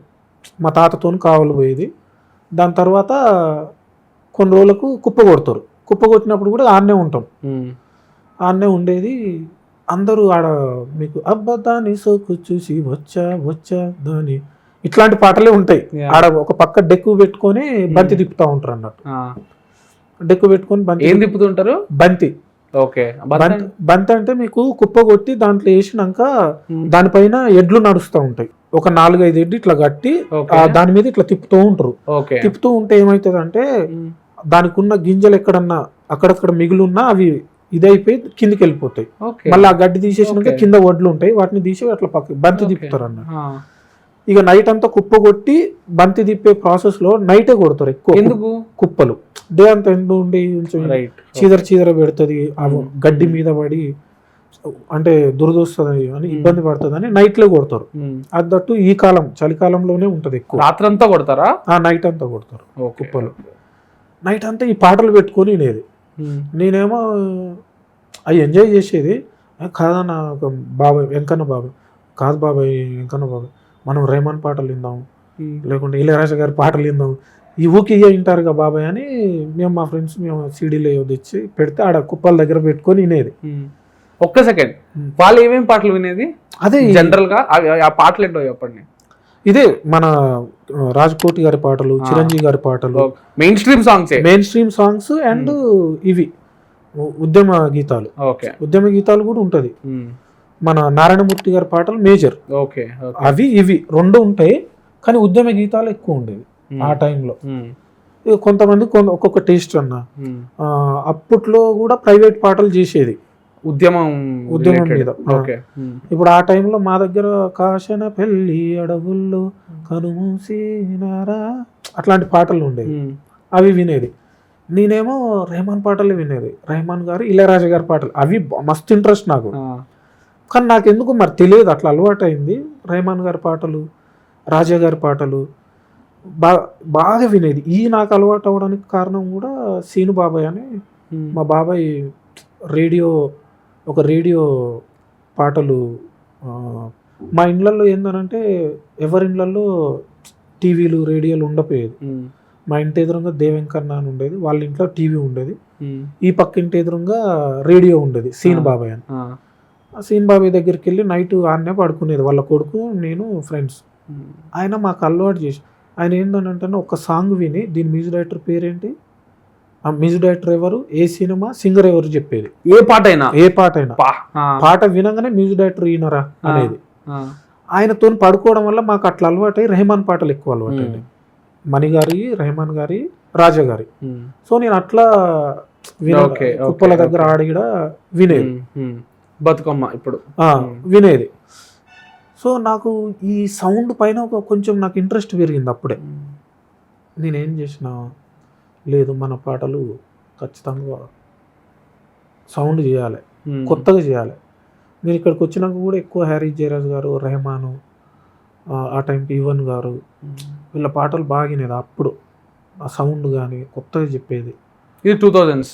మా తాతతో కావలు పోయేది. దాని తర్వాత కొన్ని రోజులకు కుప్ప కొడతారు. కుప్ప కొట్టినప్పుడు కూడా ఆడనే ఉంటాం, ఆడనే ఉండేది. అందరూ ఆడ మీకు అబ్బదాని సోకు చూసి వచ్చా దాని ఇట్లాంటి పాటలే ఉంటాయి. ఆడ ఒక పక్క డెక్కు పెట్టుకొని బంతి తిప్పుతూ ఉంటారు అన్నట్టు. డెక్కు పెట్టుకొని బంతి తిప్పుతుంటారు. బంతి బంతి అంటే మీకు కుప్ప కొట్టి దాంట్లో వేసినాక దానిపైన ఎడ్లు నడుస్తూ ఉంటాయి. ఒక 4-5 ఎడ్లు ఇట్లా కట్టి దాని మీద ఇట్లా తిప్పుతూ ఉంటారు. తిప్పుతూ ఉంటే ఏమవుతుంది అంటే, దానికి ఉన్న గింజలు ఎక్కడన్నా అక్కడక్కడ మిగులున్నా అవి ఇదైపోయి కిందికి వెళ్ళిపోతాయి. మళ్ళీ ఆ గడ్డి తీసేసినాక కింద వడ్లు ఉంటాయి, వాటిని తీసి అట్లా పక్క బంతి తిప్పుతారు అన్న. ఇక నైట్ అంతా కుప్ప కొట్టి బంతి తిప్పే ప్రాసెస్ లో నైటే కొడతారు ఎక్కువ. ఎందుకు? కుప్పలు డే అంతా ఎండు ఉండి చీదర పెడుతుంది, ఆ గడ్డి మీద పడి అంటే దురదొస్తుంది అని ఇబ్బంది పడుతుంది అని నైట్లో కొడతారు. అదట్టు ఈ కాలం చలికాలంలోనే ఉంటది ఎక్కువ. రాత్రంతా కొడతారా? నైట్ అంతా కొడతారు కుప్పలు. నైట్ అంతా ఈ పాటలు పెట్టుకొని వినేది. నేనేమో అవి ఎంజాయ్ చేసేది. కాదన్న ఒక బాబాయ్ వెంకన్న బాబాయ్, కాదు బాబాయ్ వెంకన్న బాబాయ్, మనం రెహమాన్ పాటలు విందాం, లేకుంటే ఇళయరాజా గారి పాటలు విందాం, ఈ ఊకి వింటారు కదా బాబాయ్ అని మేము మా ఫ్రెండ్స్ మేము సీడీలో తెచ్చి పెడితే ఆడ కుప్పల దగ్గర పెట్టుకొని వినేది. ఒక్క సెకండ్, వాళ్ళు ఏమేమి పాటలు వినేది? అదే జనరల్ గా ఆ పాటలు ఏంటో చెప్పండి. ఇదే మన రాజ్కోటి గారి పాటలు, చిరంజీవి గారి పాటలు, మెయిన్ స్ట్రీమ్ సాంగ్స్ అండ్ ఇవి ఉద్యమ గీతాలు. ఓకే. ఉద్యమ గీతాలు కూడా ఉంటుంది. మన నారాయణమూర్తి గారి పాటలు మేజర్. ఓకే. అవి ఇవి రెండు ఉంటాయి, కానీ ఉద్యమ గీతాలు ఎక్కువ ఉండేవి ఆ టైంలో. కొంతమంది ఒక్కొక్క టేస్ట్ అన్న. అప్పట్లో కూడా ప్రైవేట్ పాటలు చేసేది ఉద్యమం మీద. ఇప్పుడు ఆ టైంలో మా దగ్గర కాశన పెళ్ళి అడవుల్లో కనుమూసినారా అట్లాంటి పాటలు ఉండేవి, అవి వినేది. నేనేమో రెహమాన్ పాటలు వినేది, రెహమాన్ గారు ఇళయరాజా గారి పాటలు, అవి మస్తు ఇంట్రెస్ట్ నాకు. కానీ నాకు ఎందుకు మరి తెలియదు, అట్లా అలవాటు అయింది. రెహమాన్ గారి పాటలు, రాజా గారి పాటలు బాగా వినేది. నాకు అలవాటు అవ్వడానికి కారణం కూడా సీను బాబాయ్ అని, మా బాబాయ్ రేడియో పాటలు. మా ఇండ్లలో ఏందనంటే ఎవరి ఇండ్లలో టీవీలు రేడియోలు ఉండపోయేది. మా ఇంటి ఎదురుగా దేవెంకన్న అని ఉండేది, వాళ్ళ ఇంట్లో టీవీ ఉండేది. ఈ పక్క ఇంటి ఎదురుగా రేడియో ఉండేది, సీను బాబాయ్ అని. సీన్ బాబాయ్ దగ్గరికి వెళ్ళి నైట్ ఆడనే పడుకునేది, వాళ్ళ కొడుకు నేను ఫ్రెండ్స్. ఆయన మాకు అలవాటు చేసి, ఆయన ఏంటంటే ఒక సాంగ్ విని దీని మ్యూజిక్ డైరెక్టర్ పేరేంటి, ఆ మ్యూజిక్ డైరెక్టర్ ఎవరు, ఏ సినిమా, సింగర్ ఎవరు చెప్పేది. ఏ పాట అయినా పాట వినగానే మ్యూజిక్ డైరెక్టర్ ఈయనరా అనేది. ఆయనతో పడుకోవడం వల్ల మాకు అట్లా అలవాటై రెహమాన్ పాటలు ఎక్కువ అలవాటు. మణి గారి, రెహమాన్ గారి, రాజా గారి. సో నేను అట్లా కుప్పల దగ్గర ఆడిగడ వినేది, బతుకమ్మ ఇప్పుడు వినేది. సో నాకు ఈ సౌండ్ పైన కొంచెం నాకు ఇంట్రెస్ట్ పెరిగింది అప్పుడే. నేనేం చేసిన, లేదు మన పాటలు ఖచ్చితంగా సౌండ్ చేయాలి, కొత్తగా చేయాలి. నేను ఇక్కడికి వచ్చినాక కూడా ఎక్కువ హ్యారీ జయరాజ్ గారు, రెహమాను, ఆ టైంకి యువన్ గారు, వీళ్ళ పాటలు బాగినేది అప్పుడు. ఆ సౌండ్ కానీ కొత్తగా చెప్పేది. ఇది 2000s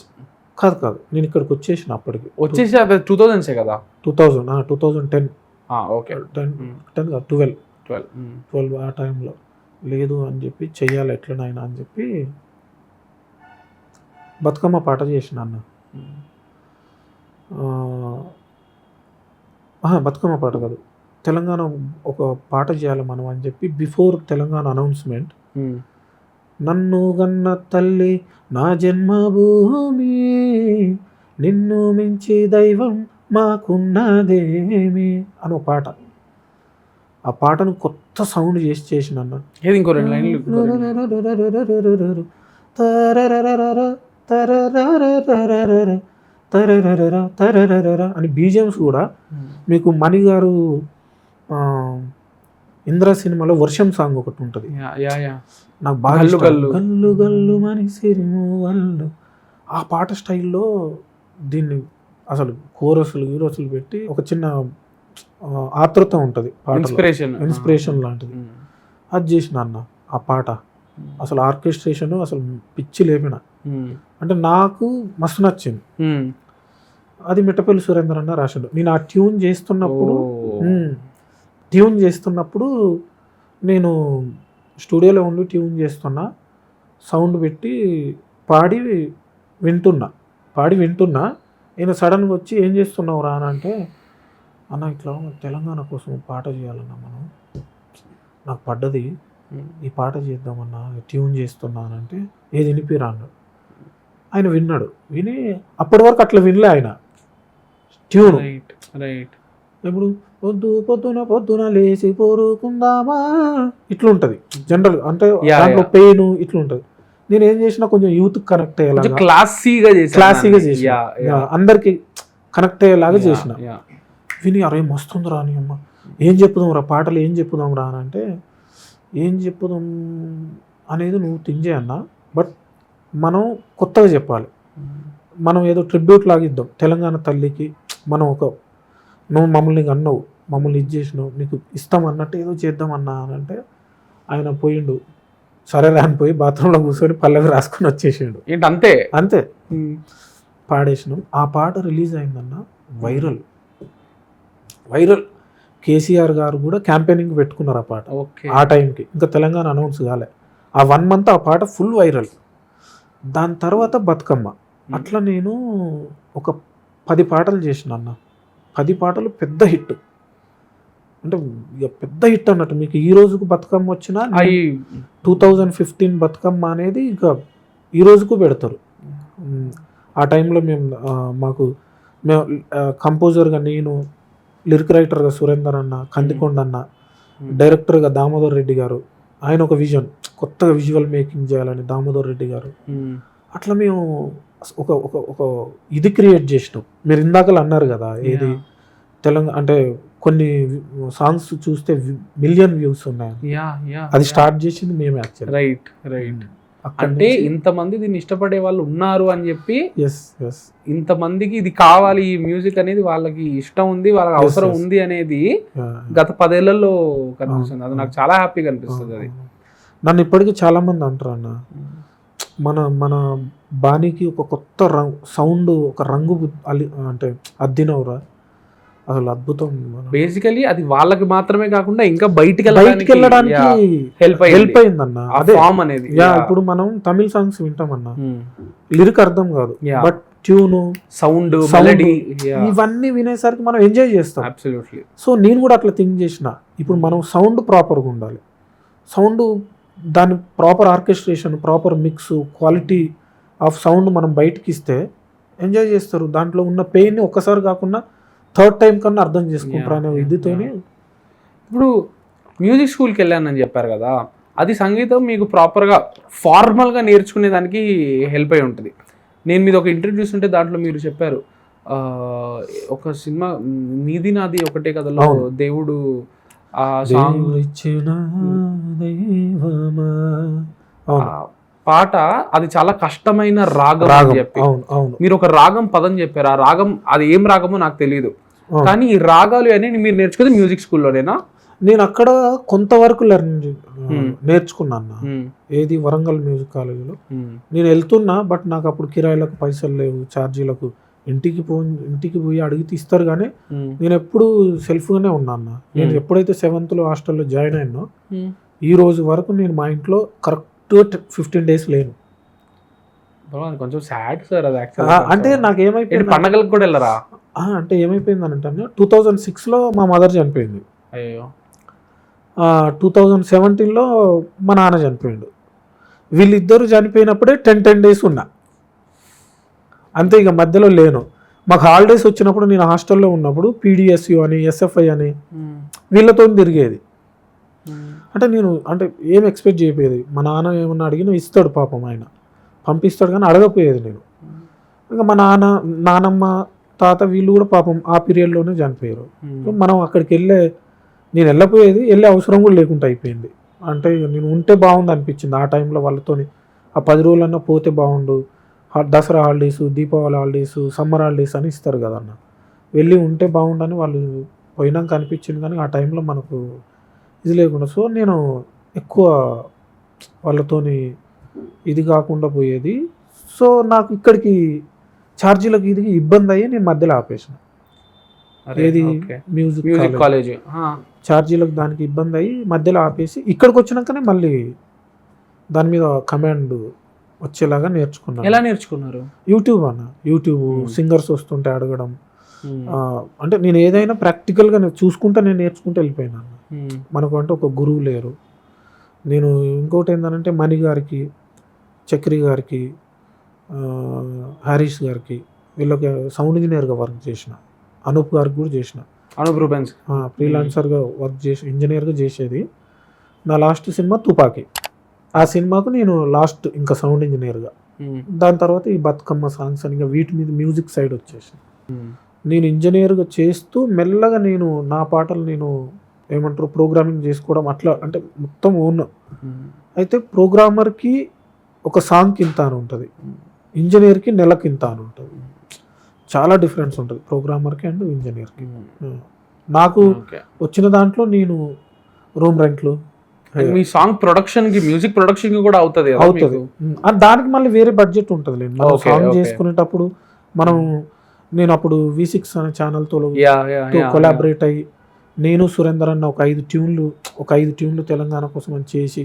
కాదు, నేను ఇక్కడికి వచ్చేసిన అప్పటికి. 2000s కదా, 2010. ఓకే, 10 కాదు 12 ఆ టైంలో. లేదు అని చెప్పి చెయ్యాలి ఎట్లనైనా అని చెప్పి బతుకమ్మ పాట చేసిన అన్న. బతుకమ్మ పాట కాదు, తెలంగాణ ఒక పాట చేయాలి మనం అని చెప్పి బిఫోర్ తెలంగాణ అనౌన్స్మెంట్, నన్ను గన్న తల్లి నా జన్మభూమి, నిన్ను మించి దైవం మాకున్నదేమి అని ఒక పాట. ఆ పాటను కొత్త సౌండ్ చేసిన అన్న. ఇంకో 2 లైన్లు అని బీజిఎమ్స్ కూడా మీకు మణి గారు ఇంద్ర సినిమాలో వర్షం సాంగ్ ఒకటి ఉంటుంది, నాకు బాగా గల్లు గల్లు మని సిరిము వల్లు. ఆ పాట స్టైల్లో దీన్ని అసలు కోరసులు పెట్టి ఒక చిన్న ఆతృత ఉంటుంది, ఇన్స్పిరేషన్ లాంటిది. అది చేసిన అన్న ఆ పాట. అసలు ఆర్కెస్ట్రేషన్ అసలు పిచ్చి లేపిన, అంటే నాకు మస్తు నచ్చింది. అది మిట్టపల్లి సురేందర్ అన్న రాశాడు. నేను ఆ ట్యూన్ చేస్తున్నప్పుడు నేను స్టూడియోలో ఉండి ట్యూన్ చేస్తున్నా, సౌండ్ పెట్టి పాడి వింటున్నా. నేను సడన్గా వచ్చి ఏం చేస్తున్నావు రా అని అంటే, అన్న ఇట్లా తెలంగాణ కోసం పాట చేయాలన్నా మనం, నాకు పడ్డది, ఈ పాట చేద్దామన్నా, ట్యూన్ చేస్తున్నానంటే ఏది వినిపిరా అన్నాడు. ఆయన విన్నాడు, విని అప్పటి వరకు అట్లా వినలే ఆయన ట్యూన్. ఇప్పుడు పొద్దున లేచి కోరుకుందామా ఇట్లుంటది జనరల్, అంటే దాంట్లో పెయిన్ ఇట్లుంటది. నేను ఏం చేసినా కొంచెం యూత్ కనెక్ట్ అయ్యేలాగా, క్లాసీగా చేసిన, అందరికి కనెక్ట్ అయ్యేలాగా చేసిన. విని అరే మస్తుంది రా అని అమ్మ, ఏం చెప్పుదాం రా పాటలు, ఏం చెప్పుదాం రా అని అంటే, ఏం చెప్పుదాం అనేది నువ్వు తింజే అన్న, బట్ మనం కొత్తగా చెప్పాలి. మనం ఏదో ట్రిబ్యూట్ లాగిద్దాం తెలంగాణ తల్లికి. మనం నువ్వు మమ్మల్ని అన్నావు, మమ్మల్ని ఇది చేసినావు, నీకు ఇస్తాం అన్నట్టు ఏదో చేద్దాం అన్నా అని అంటే, ఆయన పోయిండు, సరే రాని పోయి బాత్రూంలో కూర్చొని పల్లవి రాసుకొని వచ్చేసాడు. అంతే పాడేసినాం. ఆ పాట రిలీజ్ అయిందన్న, వైరల్. కేసీఆర్ గారు కూడా క్యాంపెయినింగ్ పెట్టుకున్నారు ఆ పాట. ఆ టైంకి ఇంకా తెలంగాణ అనౌన్స్ కాలే. ఆ 1 month ఆ పాట ఫుల్ వైరల్. దాని తర్వాత బతుకమ్మ. అట్లా నేను ఒక 10 పాటలు చేసిన అన్న. 10 పాటలు పెద్ద హిట్, అంటే ఇక పెద్ద హిట్ అన్నట్టు. మీకు ఈ రోజుకు బతుకమ్మ వచ్చినా 2015 బతుకమ్మ అనేది ఇంకా ఈ రోజుకు పెడతారు. ఆ టైంలో మేము కంపోజర్గా నేను, లిరిక్ రైటర్గా సురేందర్ అన్న, కందికొండ అన్న, డైరెక్టర్గా దామోదర్ రెడ్డి గారు, ఆయన ఒక విజన్ కొత్తగా విజువల్ మేకింగ్ చేయాలని దామోదర్ రెడ్డి గారు, అట్లా మేము ఒక ఒక ఒక ఇది క్రియేట్ చేసినాం. మీరు ఇందాకలు అన్నారు కదా ఏది తెలంగాణ అంటే కొన్ని సాంగ్స్ చూస్తే మిలియన్ వ్యూస్ ఉన్నాయి, అది స్టార్ట్ చేసింది మేమే యాక్చువల్లీ. Right right. అంటే ఇంతమంది దీన్ని ఇష్టపడే వాళ్ళు ఉన్నారు అని చెప్పి ఇంతమందికి ఇది కావాలి, ఈ మ్యూజిక్ అనేది వాళ్ళకి ఇష్టం ఉంది, వాళ్ళకి అవసరం ఉంది అనేది గత 10 ఏళ్లలో కనిపిస్తుంది. అది నాకు చాలా హ్యాపీగా అనిపిస్తుంది. అది నన్ను ఇప్పటికీ చాలా మంది అంటారు అన్న, మన బాణీకి ఒక కొత్త సౌండ్, ఒక రంగు అంటే అద్దినవురా, అసలు అద్భుతం. బేసికలీ అది వాళ్ళకి మాత్రమే కాకుండా ఇంకా బయటికి వెళ్ళడానికి హెల్ప్ అయిందన్న. అదే ఫామ్ అనేది. ఇప్పుడు మనం తమిళ సాంగ్స్ వింటామన్నా, లిరిక్ అర్థం కాదు, బట్ ట్యూన్, సౌండ్, ఇవన్నీ వినేసరికి మనం ఎంజాయ్ చేస్తాం. అబ్సల్యూట్లీ. సో నేను కూడా అట్లా థింక్ చేసిన, ఇప్పుడు మనం సౌండ్ ప్రాపర్గా ఉండాలి, సౌండ్ దాని proper orchestration, proper mix, quality of sound మనం బయటకి ఇస్తే ఎంజాయ్ చేస్తారు. దాంట్లో ఉన్న పెయిన్ని ఒక్కసారి కాకుండా థర్డ్ టైం కన్నా అర్థం చేసుకుంటారు అనే ఇదితోనే. ఇప్పుడు మ్యూజిక్ స్కూల్కి వెళ్ళానని చెప్పారు కదా, అది సంగీతం మీకు ప్రాపర్గా ఫార్మల్గా నేర్చుకునే దానికి హెల్ప్ అయి ఉంటుంది. నేను మీద ఒక ఇంటర్వ్యూ చూస్తుంటే దాంట్లో మీరు చెప్పారు, ఒక సినిమా నీది నాది ఒకటే కథలో దేవుడు ఆ సాంగ్ ఇచ్చిన పాట, అది చాలా కష్టమైన రాగం అని చెప్పి మీరు ఒక రాగం పదం చెప్పారు. ఆ రాగం అది ఏం రాగమో నాకు తెలియదు, కానీ ఈ రాగాలు అని మీరు నేర్చుకుంది మ్యూజిక్ స్కూల్లోనేనా? నేను అక్కడ కొంతవరకు నేర్చుకున్నాను. ఏది వరంగల్ మ్యూజిక్ కాలేజీలో నేను వెళ్తున్నా, బట్ నాకు అప్పుడు కిరాయిలకు పైసలు లేవు, ఛార్జీలకు. ఇంటికి పోయి అడిగితే ఇస్తారు, కానీ నేను ఎప్పుడు సెల్ఫ్గానే ఉన్నాను. నేను ఎప్పుడైతే 7th హాస్టల్లో జాయిన్ అయినా ఈ రోజు వరకు నేను మా ఇంట్లో కరెక్ట్ 15 days లేను. కొంచెం సాడ్ సార్ అది. అంటే నాకు ఏమైపోయింది, పండగలకు కూడా వెళ్ళరా అంటే ఏమైపోయింది అని అంటే 2006లో మా మదర్ చనిపోయింది, అయ్యో. 2017లో మా నాన్న చనిపోయిండు. వీళ్ళిద్దరు చనిపోయినప్పుడే 10 days ఉన్నా, అంతే. ఇక మధ్యలో లేను. మాకు హాలిడేస్ వచ్చినప్పుడు నేను హాస్టల్లో ఉన్నప్పుడు PDSU అని, SFI అని వీళ్ళతో తిరిగేది. అంటే నేను ఏం ఎక్స్పెక్ట్ చేయకపోయేది, మా నాన్న ఏమన్నా అడిగినా ఇస్తాడు పాపం, ఆయన పంపిస్తాడు, కానీ అడగపోయేది నేను. ఇంకా మా నానమ్మ, తాత వీళ్ళు కూడా పాపం ఆ పీరియడ్లోనే చనిపోయారు. మనం అక్కడికి నేను వెళ్ళపోయేది, వెళ్ళే అవసరం కూడా లేకుండా అయిపోయింది. అంటే నేను ఉంటే బాగుంది అనిపించింది ఆ టైంలో వాళ్ళతోని. ఆ 10 రోజులన్నా పోతే బాగుండు, Dasara holidays, Deepavali holidays, summer holidays అని ఇస్తారు కదన్న, వెళ్ళి ఉంటే బాగుండని వాళ్ళు పోయినాక అనిపించింది. కానీ ఆ టైంలో మనకు ఇది లేకుండా, సో నేను ఎక్కువ వాళ్ళతోని ఇది కాకుండా పోయేది. సో నాకు ఇక్కడికి ఛార్జీలకు ఇది ఇబ్బంది అయ్యి నేను మధ్యలో ఆపేసిన. ఏది మ్యూజిక్ కాలేజ్ ఛార్జీలకు దానికి ఇబ్బంది అయ్యి మధ్యలో ఆపేసి ఇక్కడికి వచ్చినాకనే మళ్ళీ దాని మీద కమాండ్ వచ్చేలాగా నేర్చుకున్నాను. ఎలా నేర్చుకున్నారు? యూట్యూబ్ యూట్యూబ్ సింగర్స్ వస్తుంటే అడగడం. అంటే నేను ఏదైనా ప్రాక్టికల్గా చూసుకుంటే నేను నేర్చుకుంటూ వెళ్ళిపోయినాను. మనకు అంటే ఒక గురువు లేరు. నేను ఇంకోటి ఏంటంటే మణి గారికి, చక్రి గారికి, హారీష్ గారికి, వీళ్ళకి సౌండ్ ఇంజనీర్గా వర్క్ చేసిన. అనూప్ గారికి కూడా చేసిన. అనూప్ రూబెన్స్ ఫ్రీలాన్సర్గా వర్క్ చేసి ఇంజనీర్గా చేసేది. నా లాస్ట్ సినిమా తుపాకీ. ఆ సినిమాకు నేను లాస్ట్ ఇంకా సౌండ్ ఇంజనీర్గా. దాని తర్వాత ఈ బతుకమ్మ సాంగ్స్ అని వీటి మీద మ్యూజిక్ సైడ్ వచ్చేసి నేను ఇంజనీర్గా చేస్తూ మెల్లగా నేను నా పాటలు నేను ఏమంటారు ప్రోగ్రామింగ్ చేసుకోవడం అట్లా, అంటే మొత్తం ఓన్. అయితే ప్రోగ్రామర్కి ఒక సాంగ్కి ఇంత అని ఉంటుంది, ఇంజనీర్కి నెలకి ఇంత అని ఉంటుంది. చాలా డిఫరెన్స్ ఉంటుంది ప్రోగ్రామర్కి అండ్ ఇంజనీర్కి. నాకు వచ్చిన దాంట్లో నేను రూమ్ రెంట్లు, మీ సాంగ్ ప్రొడక్షన్కి, మ్యూజిక్ ప్రొడక్షన్కి కూడా అవుతుంది. దానికి మళ్ళీ వేరే బడ్జెట్ ఉంటుంది. మనం సాంగ్ చేసుకునేటప్పుడు నేను అప్పుడు V6 అనే ఛానల్తో కొలాబరేట్ అయ్యి నేను సురేందర్ అన్న ఒక 5 ట్యూన్లు తెలంగాణ కోసం అని చేసి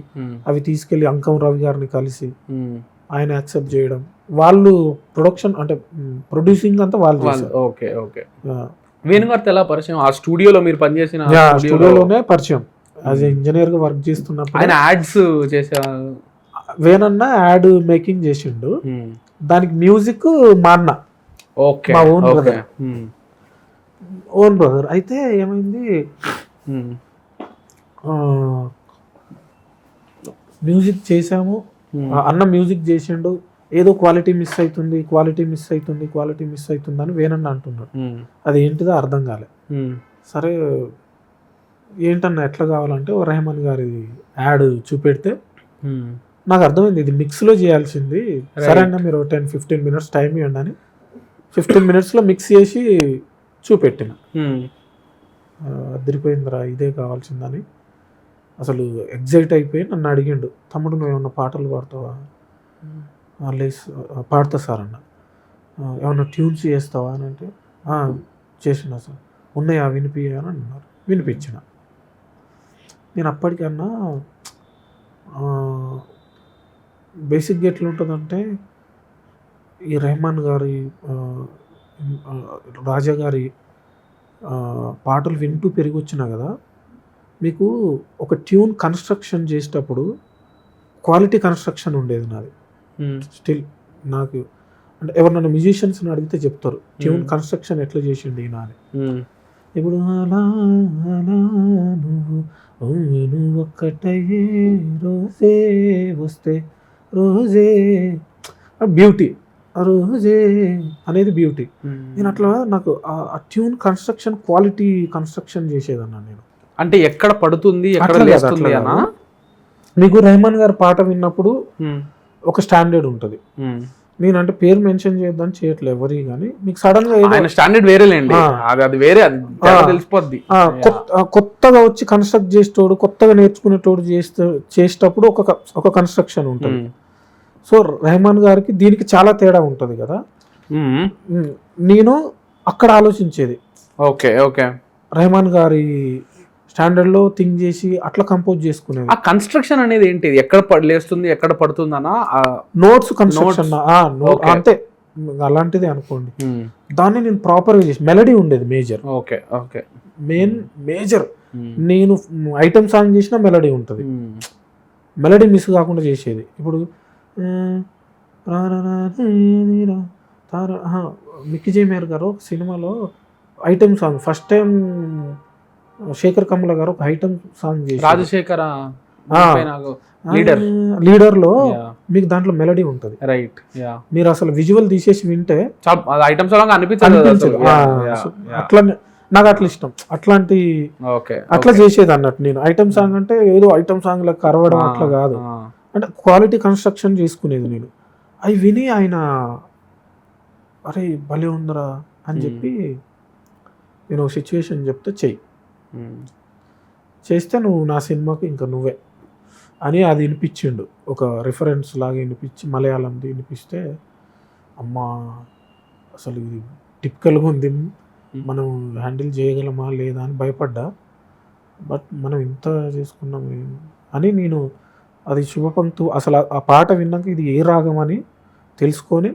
అవి తీసుకెళ్లి అంకం రవి గారిని కలిసి ఆయన యాక్సెప్ట్ చేయడం, వాళ్ళు ప్రొడక్షన్ అంటే ప్రొడ్యూసింగ్ అంతా వాళ్ళు చేశారు. Okay okay. వేణుగారితో ఎలా పరిచయం? ఆ స్టూడియోలో మీరు పనిచేసిన స్టూడియోలోనే పరిచయం. యాజ్ ఇంజనీర్ గా వర్క్ చేస్తున్నప్పుడు ఆయన యాడ్స్ చేసే వేణన్న యాడ్ మేకింగ్ చేసిండు. దానికి మ్యూజిక్ మా అన్న, ఓకే మా own okay brother, own brother. అయితే ఏమైంది, మ్యూజిక్ చేసాము, అన్న మ్యూజిక్ చేసిండు, ఏదో క్వాలిటీ మిస్ అవుతుంది, క్వాలిటీ మిస్ అవుతుంది, క్వాలిటీ మిస్ అవుతుంది అని వేనన్న అంటున్నాడు. అది ఏంటిదో అర్థం కాలే. సరే ఏంటన్నా ఎట్లా కావాలంటే ఓ రెహమాన్ గారి యాడ్ చూపెడితే నాకు అర్థమైంది ఇది మిక్స్లో చేయాల్సింది. సరే అన్న మీరు 10-15 minutes టైం ఇవ్వండి అని 15 minutesలో మిక్స్ చేసి చూపెట్టిన. అదిరిపోయిందిరా, ఇదే కావాల్సిందని అసలు ఎగ్జైట్ అయిపోయి నన్ను అడిగిండు, తమ్ముడు నువ్వు ఏమన్నా పాటలు పాడతావా? లేదు పాడతా సార్ అన్న. ఏమన్నా ట్యూన్స్ చేస్తావా అని అంటే చేసిన సార్, ఉన్నాయా వినిపియా అని అన్నారు. వినిపించిన. నేను అప్పటికన్నా బేసిక్గా ఎట్లుంటుందంటే ఈ రెహమాన్ గారి రాజా గారి పాటలు వింటూ పెరిగి వచ్చినా కదా, మీకు ఒక ట్యూన్ కన్స్ట్రక్షన్ చేసేటప్పుడు క్వాలిటీ కన్స్ట్రక్షన్ ఉండేది నాది. స్టిల్ నాకు అంటే ఎవరినైనా మ్యూజిషియన్స్ని అడిగితే చెప్తారు ట్యూన్ కన్స్ట్రక్షన్ ఎట్లా చేసిండు ఈయన అని. ఇప్పుడు అలా అలా నువ్వు ఒక్కటయ్యే రోజే వస్తే రోజే బ్యూటీ, రోజే అనేది బ్యూటీ. నేను అట్లా నాకు ఆ ట్యూన్ కన్స్ట్రక్షన్ క్వాలిటీ కన్స్ట్రక్షన్ చేసేదన్నా నేను. అంటే ఎక్కడ పడుతుంది ఎక్కడ లేస్తుంది అనా? మీకు రెహమాన్ గారి పాట విన్నప్పుడు ఒక స్టాండర్డ్ ఉంటుంది. నేనంటే పేరు మెన్షన్ చేద్దామని చేయట్లేదు ఎవరి, కానీ మీకు సడన్ గా స్టాండర్డ్ వేరేలేండి, అది వేరే, అది తెలిసిపోద్ది. కొత్తగా వచ్చి కన్స్ట్రక్ట్ చేసేటోడు, కొత్తగా నేర్చుకునేటోడు చేసేటప్పుడు ఒక కన్స్ట్రక్షన్ ఉంటుంది. సో రెహమాన్ గారికి దీనికి చాలా తేడా ఉంటుంది కదా. నేను అక్కడ ఆలోచించేది ఓకే ఓకే రెహమాన్ గారి స్టాండర్డ్ లో థింక్ చేసి అట్లా కంపోజ్ చేసుకునేది. ఆ కన్స్ట్రక్షన్ అనేది ఏంటి, ఎక్కడ లేస్తుంది ఎక్కడ పడుతుంది అన్న నోట్స్ కన్స్ట్రక్షన్ అంతే, అలాంటిదే అనుకోండి. దాన్ని నేను ప్రాపర్ గా చేసి మెలడీ ఉండేది మేజర్. ఓకే ఓకే మేజర్ నేను ఐటమ్ సాంగ్ చేసినా మెలడీ ఉంటుంది, మెలడీ మిస్ కాకుండా చేసేది. ఇప్పుడు మిక్కీ జే మేయర్ గారు ఒక సినిమాలో item song first time Shekhar Kammula గారు ఒక ఐటమ్ సాంగ్ చేసి రాజశేఖర లీడర్ లో మీకు దాంట్లో మెలడీ ఉంటుంది. రైట్, మీరు అసలు విజువల్ తీసేసి వింటే ఐటమ్ సాంగ్ అనిపించదు. అట్లా నాకు అట్లా ఇష్టం, అట్లాంటి అట్లా చేసేది అన్నట్టు. నేను ఐటమ్ సాంగ్ అంటే ఏదో ఐటమ్ సాంగ్ లకు కరవడం అట్లా కాదు, అంటే క్వాలిటీ కన్స్ట్రక్షన్ చేసుకునేది నేను. అవి విని ఆయన అరే భలే ఉందరా అని చెప్పి నేను సిచ్యువేషన్ చెప్తే చెయ్యి, చేస్తే నువ్వు నా సినిమాకి ఇంకా నువ్వే అని అది వినిపించిండు. ఒక రిఫరెన్స్ లాగా వినిపించి మలయాళంది వినిపిస్తే అమ్మా అసలు ఇది టిపికల్గా ఉంది, మనం హ్యాండిల్ చేయగలమా లేదా అని భయపడ్డా. బట్ మనం ఇంత చేసుకున్నాం అని నేను అది శుభపంక్తు అసలు ఆ పాట విన్నాక ఇది ఏ రాగం అని తెలుసుకొని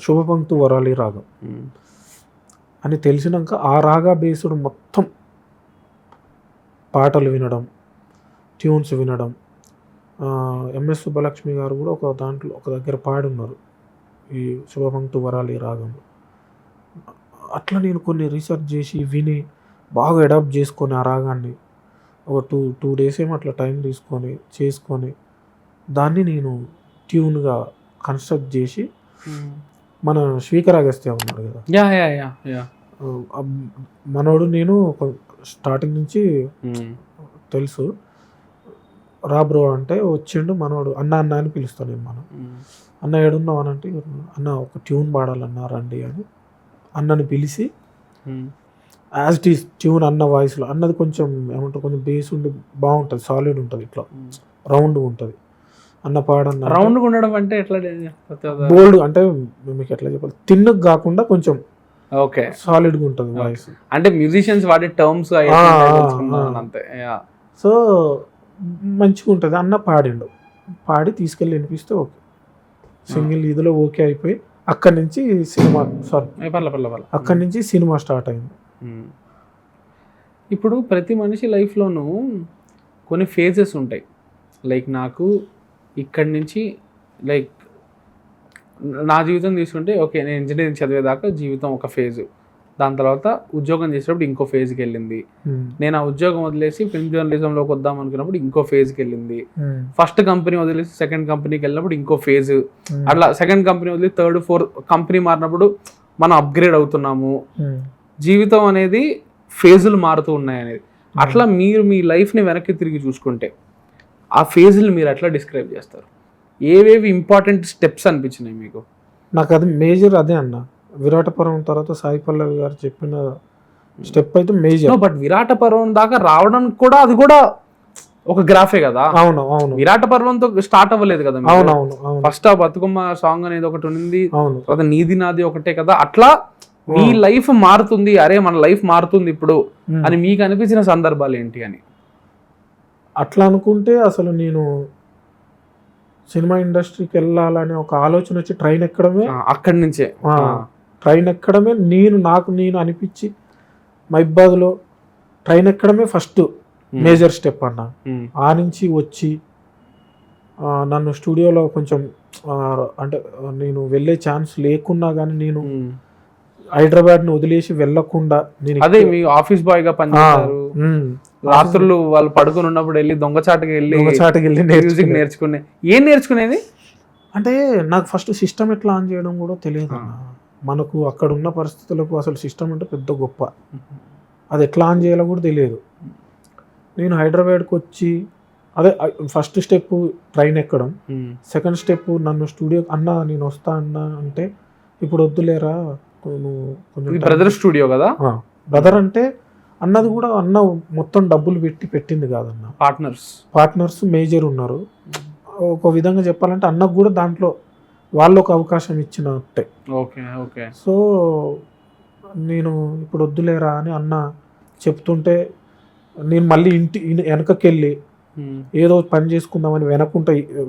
శుభపంక్తు వరాలి రాగం అని తెలిసినాక ఆ రాగా బేస్డ్ మొత్తం పాటలు వినడం, ట్యూన్స్ వినడం. ఎంఎస్ సుబ్బలక్ష్మి గారు కూడా ఒక దాంట్లో ఒక దగ్గర పాడున్నారు ఈ శుభపంక్తు వరాలి రాగం. అట్లా నేను కొన్ని రీసెర్చ్ చేసి విని బాగా అడాప్ట్ చేసుకొని ఆ రాగాన్ని ఒక టూ days ఏమో అట్లా టైం తీసుకొని చేసుకొని దాన్ని నేను ట్యూన్గా కన్స్ట్రక్ట్ చేసి మన శ్రీకర్ అగస్త్య ఉన్నాడు కదా, మనోడు నేను స్టార్టింగ్ నుంచి తెలుసు. రా బ్రో అంటే వచ్చిండు మనోడు, అన్న అన్న అని పిలుస్తాను నేను. మనం అన్న ఏడున్నావు అని అంటే అన్న ఒక ట్యూన్ పాడాలన్నా రండి అని అన్నని పిలిచి యాజ్ ఇట్ ఈస్ ట్యూన్ అన్న వాయిస్లో, అన్నది కొంచెం ఏమంటారు కొంచెం బేస్ ఉండి బాగుంటుంది, సాలిడ్ ఉంటుంది, ఇట్లా రౌండ్ ఉంటుంది. అన్న పాడన్న రౌండ్ ఉండడం అంటే ఎట్లా బోల్డ్ అంటే మీకు ఎట్లా చెప్పాలి, తిన్నుకు కాకుండా కొంచెం ఓకే సాలిడ్గా ఉంటుంది వాయిస్. అంటే మ్యూజిషియన్స్ వాడే టర్మ్స్ అంతే. సో మంచిగా ఉంటుంది. అన్న పాడిండు, పాడి తీసుకెళ్ళి వినిపిస్తే ఓకే, సింగిల్ ఇదిలో ఓకే అయిపోయి అక్కడి నుంచి సినిమా అక్కడి నుంచి సినిమా స్టార్ట్ అయింది. ఇప్పుడు ప్రతి మనిషి లైఫ్లోనూ కొన్ని ఫేజెస్ ఉంటాయి. లైక్ నాకు ఇక్కడి నుంచి లైక్ నా జీవితం తీసుకుంటే ఓకే, నేను ఇంజనీరింగ్ చదివేదాకా జీవితం ఒక ఫేజ్, దాని తర్వాత ఉద్యోగం చేసేటప్పుడు ఇంకో ఫేజ్కి వెళ్ళింది. నేను ఆ ఉద్యోగం వదిలేసి ఫిల్మ్ జర్నలిజంలోకి వద్దాం అనుకున్నప్పుడు ఇంకో ఫేజ్కి వెళ్ళింది. ఫస్ట్ కంపెనీ వదిలేసి సెకండ్ కంపెనీకి వెళ్ళినప్పుడు ఇంకో ఫేజ్, అట్లా సెకండ్ కంపెనీ వదిలేసి థర్డ్ ఫోర్త్ కంపెనీ మారినప్పుడు మనం అప్గ్రేడ్ అవుతున్నాము. జీవితం అనేది ఫేజులు మారుతూ ఉన్నాయి అనేది. అట్లా మీరు మీ లైఫ్ని వెనక్కి తిరిగి చూసుకుంటే ఆ ఫేజులు మీరు ఎట్లా డిస్క్రైబ్ చేస్తారు? ఏవేవి ఇంపార్టెంట్ స్టెప్స్ అనిపించినాయి మీకు? నాకు అది మేజర్ అదే అన్న, విరాటపురం తర్వాత సాయి పల్లవి గారు చెప్పిన స్టెప్ అయితే మేజర్. బట్ విరాటపురం దాకా రావడానికి కూడా అది కూడా ఒక గ్రాఫే కదా. అవును అవును, విరాట పర్వంతో స్టార్ట్ అవ్వలేదు కదా. అవునవును, ఫస్ట్ ఆ బతుకమ్మ సాంగ్ అనేది ఒకటి ఉంది, అవును, తర్వాత నీది నాది ఒకటే కదా. అట్లా మీ లైఫ్ మారుతుంది, అరే మన లైఫ్ మారుతుంది ఇప్పుడు అని మీకు అనిపించిన సందర్భాలు ఏంటి అని? అట్లా అనుకుంటే అసలు నేను సినిమా ఇండస్ట్రీకి వెళ్ళాలనే ఒక ఆలోచన వచ్చి ట్రైన్ ఎక్కడమే, అక్కడి నుంచే ట్రైన్ ఎక్కడమే నేను అనిపించి మైబాద్లో ట్రైన్ ఎక్కడమే ఫస్ట్ మేజర్ స్టెప్ అన్న. ఆ నుంచి వచ్చి నన్ను స్టూడియోలో కొంచెం అంటే నేను వెళ్ళే ఛాన్స్ లేకున్నా కానీ నేను హైదరాబాద్ని వదిలేసి వెళ్ళకుండా నేను అదే మీ ఆఫీస్ బాయ్ గా పనిచేశారు. రాత్రులు వాళ్ళు పడుకుని ఉన్నప్పుడు వెళ్ళి దొంగచాటుకి వెళ్ళి మ్యూజిక్ నేర్చుకునే. ఏం నేర్చుకునేది అంటే నాకు ఫస్ట్ సిస్టమ్ ఎట్లా ఆన్ చేయడం కూడా తెలియదు. మనకు అక్కడ ఉన్న పరిస్థితులకు అసలు సిస్టమ్ అంటే పెద్ద గొప్ప, అది ఎట్లా ఆన్ చేయాలో కూడా తెలియదు. నేను హైదరాబాద్కి వచ్చి అదే ఫస్ట్ స్టెప్ ట్రైన్ ఎక్కడం, సెకండ్ స్టెప్ నన్ను స్టూడియో అన్న నేను వస్తా అన్నా అంటే ఇప్పుడు వద్దులేరా కొంచెం బ్రదర్ స్టూడియో కదా. బ్రదర్ అంటే అన్నది కూడా అన్న మొత్తం డబ్బులు పెట్టింది కాదన్న, పార్ట్నర్స్ మేజర్ ఉన్నారు. ఒక విధంగా చెప్పాలంటే అన్నకు కూడా దాంట్లో వాళ్ళు ఒక అవకాశం ఇచ్చినట్టే. సో నేను ఇప్పుడు వద్దులేరా అని అన్న చెప్తుంటే నేను మళ్ళీ ఇంటి వెనకకి వెళ్ళి ఏదో పని చేసుకుందామని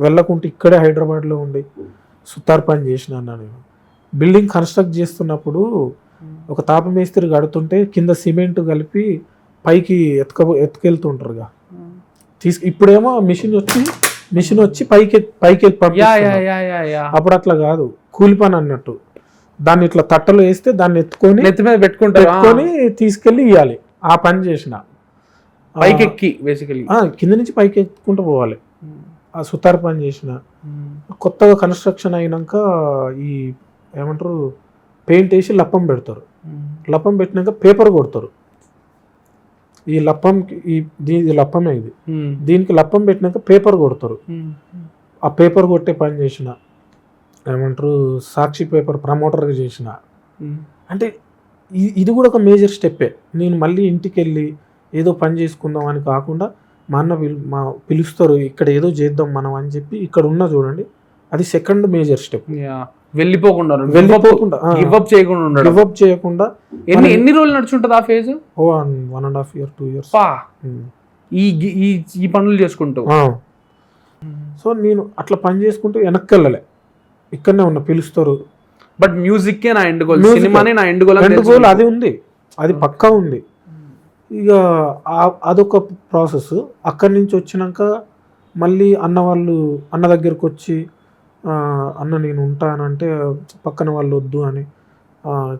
వెళ్ళకుంటే ఇక్కడే హైదరాబాద్లో ఉండి సుతార్ పని చేసిన అన్న. నేను బిల్డింగ్ కన్స్ట్రక్ట్ చేస్తున్నప్పుడు ఒక తాప మేస్త్రి కడుతుంటే కింద సిమెంట్ కలిపి పైకి ఎత్తుకెళ్తుంటారుగా, ఇప్పుడేమో మిషన్ వచ్చి పైకి అప్పుడు అట్లా కాదు, కూలి పని అన్నట్టు. దాన్ని ఇట్లా తట్టలు వేస్తే దాన్ని ఎత్తుకొని నెత్తి మీద పెట్టుకొని తీసుకెళ్ళి ఇవ్వాలి. ఆ పని చేసిన కింద నుంచి పైకి ఎత్తుకుంటూ పోవాలి. ఆ సుతార్ పని చేసిన. కొత్తగా కన్స్ట్రక్షన్ అయినాక ఈ ఏమంటారు పెయింట్ వేసి లప్పం పెడతారు. లప్పం పెట్టినాక పేపర్ కొడతారు. ఈ లప్పంకి ఇది లప్పమే, ఇది దీనికి లప్పం పెట్టినాక పేపర్ కొడతారు. ఆ పేపర్ కొట్టే పని చేసిన. ఏమంటారు సాక్షి పేపర్ ప్రమోటర్గా చేసిన. అంటే ఇది కూడా ఒక మేజర్ స్టెప్పే. నేను మళ్ళీ ఇంటికి వెళ్ళి ఏదో పని చేసుకుందాం అని కాకుండా మా అన్న పిలుస్తారు ఇక్కడ ఏదో చేద్దాం మనం అని చెప్పి ఇక్కడ ఉన్నా చూడండి, అది సెకండ్ మేజర్ స్టెప్. వెళ్ళిపోకుండా గివ్ అప్ చేయకుండా ఎన్ని రోజులు నడుచుంటది ఆ ఫేజ్? 1.5 years 2 years ఈ పనులు చేసుకుంటూ. సో నేను అట్లా పని చేసుకుంటూ వెనక్కి వెళ్ళలే, ఇక్కడనే ఉన్నా, పిలుస్తారు. బట్ మ్యూజిక్ నా ఎండ్ గోల్, సినిమానే నా ఎండ్ గోల్. అది ఉంది, అది పక్కా ఉంది. ఇక అదొక ప్రాసెస్. అక్కడి నుంచి వచ్చినాక మళ్ళీ అన్న దగ్గరకు వచ్చి అన్న నేను ఉంటానంటే పక్కన వాళ్ళు వద్దు అని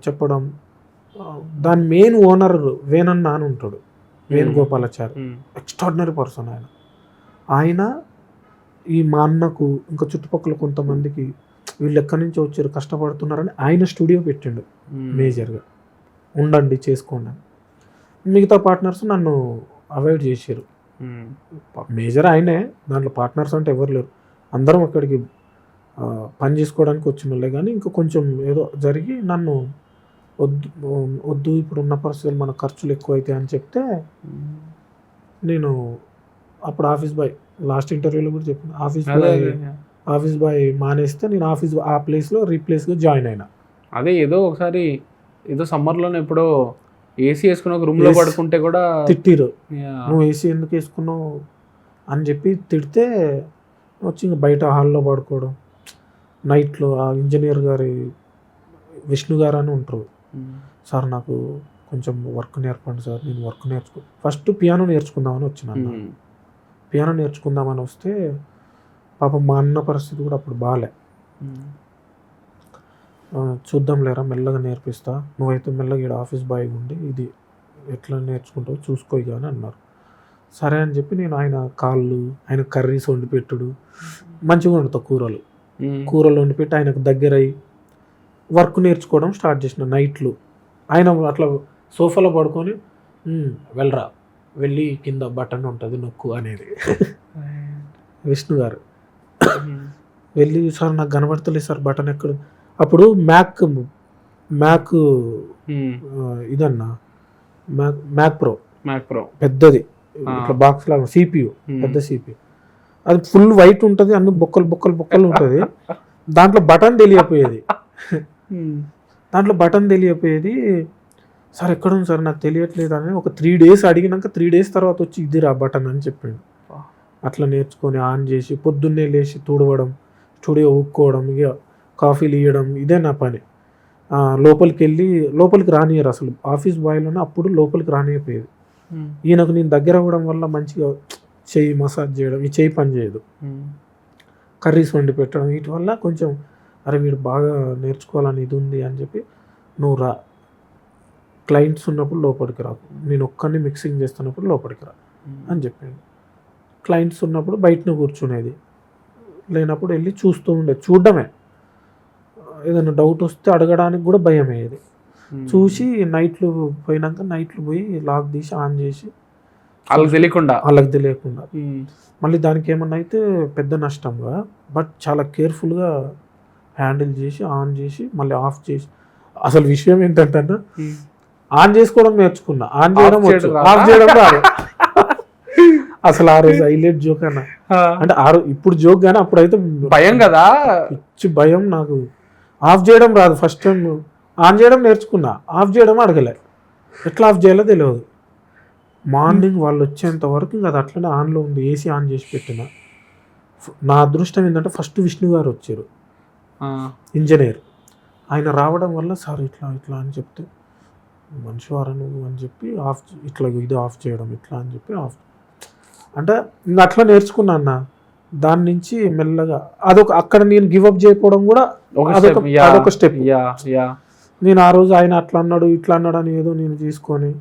చెప్పడం. దాని మెయిన్ ఓనర్ వేణన్న అని ఉంటాడు, వేణుగోపాలాచారి, ఎక్స్ట్రాడినరీ పర్సన్ ఆయన. ఈ మా అన్నకు ఇంకా చుట్టుపక్కల కొంతమందికి వీళ్ళు ఎక్కడి నుంచి వచ్చారు కష్టపడుతున్నారని ఆయన స్టూడియో పెట్టిండు మేజర్గా, ఉండండి చేసుకోండి. మిగతా పార్ట్నర్స్ నన్ను అవాయిడ్ చేశారు. మేజర్ ఆయనే, దాంట్లో పార్ట్నర్స్ అంటే ఎవరు లేరు. అందరం అక్కడికి పని చేసుకోవడానికి వచ్చిన వాళ్ళే. కానీ ఇంకా కొంచెం ఏదో జరిగి నన్ను వద్దు ఇప్పుడు ఉన్న పరిస్థితులు మన ఖర్చులు ఎక్కువ అవుతాయి అని చెప్తే నేను అప్పుడు ఆఫీస్ బాయ్, లాస్ట్ ఇంటర్వ్యూలో కూడా చెప్పాను, ఆఫీస్ బాయ్ మానేస్తే నేను ఆ ప్లేస్లో రీప్లేస్గా జాయిన్ అయినా. అదే ఏదో ఒకసారి ఏదో సమ్మర్లోనే ఎప్పుడో ఏసీ వేసుకుని ఒక రూమ్లో పడుకుంటే కూడా తిట్టిరు, నువ్వు ఏసీ ఎందుకు వేసుకున్నావు అని చెప్పి తిడితే వచ్చి ఇంకా బయట హాల్లో పడుకోవడం. నైట్లో ఆ ఇంజనీర్ గారి విష్ణు గారు అని ఉంటారు, సార్ నాకు కొంచెం వర్క్ నేర్పండి సార్, నేను వర్క్ ఫస్ట్ పియానో నేర్చుకుందామని వచ్చినాను. పియానో నేర్చుకుందామని వస్తే పాపం మా అన్న పరిస్థితి కూడా అప్పుడు బాగాలే. చూద్దాం లేరా మెల్లగా నేర్పిస్తా, నువ్వైతే మెల్లగా ఇక్కడ ఆఫీస్ బాయ్ ఉండి ఇది ఎట్లా నేర్చుకుంటావు చూసుకో ఇక అని అన్నారు. సరే అని చెప్పి నేను ఆయన కాళ్ళు, ఆయన కర్రీస్ వండి పెట్టుడు, మంచిగా వండుతా కూరలు వండి పెట్టి ఆయనకు దగ్గర అయ్యి వర్క్ నేర్చుకోవడం స్టార్ట్ చేసిన. నైట్లు ఆయన అట్లా సోఫాలో పడుకొని వెళ్ళరా, వెళ్ళి కింద బటన్ ఉంటుంది నొక్కు అనేది విష్ణు గారు. వెళ్ళి సార్ నాకు కనబడతలేదు సార్ బటన్ ఎక్కడ. అప్పుడు మ్యాక్ ఇదన్నా మ్యాక్ ప్రో పెద్దది ఇట్లా బాక్స్ లాగా CPU, పెద్ద CPU, అది ఫుల్ వైట్ ఉంటుంది, అన్ని బొక్కలు ఉంటుంది. దాంట్లో బటన్ తెలియపోయేది. సార్ ఎక్కడ ఉంది సార్ నాకు తెలియట్లేదు అని ఒక 3 days అడిగినాక 3 days తర్వాత వచ్చి ఇదిరా బటన్ అని చెప్పాడు. అట్లా నేర్చుకొని ఆన్ చేసి పొద్దున్నే లేచి తుడవడం, స్టూడియో ఊక్కోవడం, ఇక కాఫీలు ఇవ్వడం, ఇదే నా పని. లోపలికి రానియరు అసలు ఆఫీస్ బాయ్లోనే, అప్పుడు లోపలికి రానియపోయేది. ఈయనకు నేను దగ్గర అవ్వడం వల్ల మంచిగా చెయ్యి మసాజ్ చేయడం, ఈ చెయ్యి పని చేయదు, కర్రీస్ వండి పెట్టడం, వీటి వల్ల కొంచెం అరే వీడు బాగా నేర్చుకోవాలని ఇది ఉంది అని చెప్పి నువ్వు రా, క్లయింట్స్ ఉన్నప్పుడు లోపలికి రాకు, నేను ఒక్కరిని మిక్సింగ్ చేస్తున్నప్పుడు లోపలికి రా అని చెప్పాను. క్లయింట్స్ ఉన్నప్పుడు బయటను కూర్చునేది, లేనప్పుడు వెళ్ళి చూస్తూ ఉండేది. చూడడమే, ఏదైనా డౌట్ వస్తే అడగడానికి కూడా భయం అయ్యేది. చూసి నైట్లు పోయి లాక్ తీసి ఆన్ చేసి వాళ్ళకి తెలియకుండా మళ్ళీ దానికి ఏమన్నా అయితే పెద్ద నష్టంగా, బట్ చాలా కేర్ఫుల్గా హ్యాండిల్ చేసి ఆన్ చేసి మళ్ళీ ఆఫ్ చేసి. అసలు విషయం ఏంటంటే ఆన్ చేసుకోవడం నేర్చుకున్నా, ఆన్ చేయడం వచ్చు, ఆఫ్ చేయడం రాదు. అసలు ఆ రోజు హైలైట్ జోక్ అన్న, అంటే ఇప్పుడు జోక్ కానీ అప్పుడైతే భయం కదా, పిచ్చి భయం నాకు. ఆఫ్ చేయడం రాదు, ఫస్ట్ టైం ఆన్ చేయడం నేర్చుకున్నా, ఆఫ్ చేయడం అడగలే, ఎట్లా ఆఫ్ చేయాలో తెలియదు. మార్నింగ్ వాళ్ళు వచ్చేంత వరకు ఇంకా అది అట్లనే ఆన్లో ఉంది, ఏసీ ఆన్ చేసి పెట్టిన. నా అదృష్టం ఏంటంటే ఫస్ట్ విష్ణు గారు వచ్చారు, ఇంజనీర్. ఆయన రావడం వల్ల సార్ ఇట్లా అని చెప్తే మనిషివారా నువ్వు అని చెప్పి ఇది ఆఫ్ చేయడం ఇట్లా అని చెప్పి ఆఫ్, అంటే ఇంకా అట్లా నేర్చుకున్నా అన్న. దాని నుంచి మెల్లగా అక్కడ నేను గివప్ చేయకపోవడం కూడా అదొక స్టెప్. నేను ఆ రోజు ఆయన అట్లా అన్నాడు ఇట్లా అన్నాడు అని ఏదో నేను తీసుకొని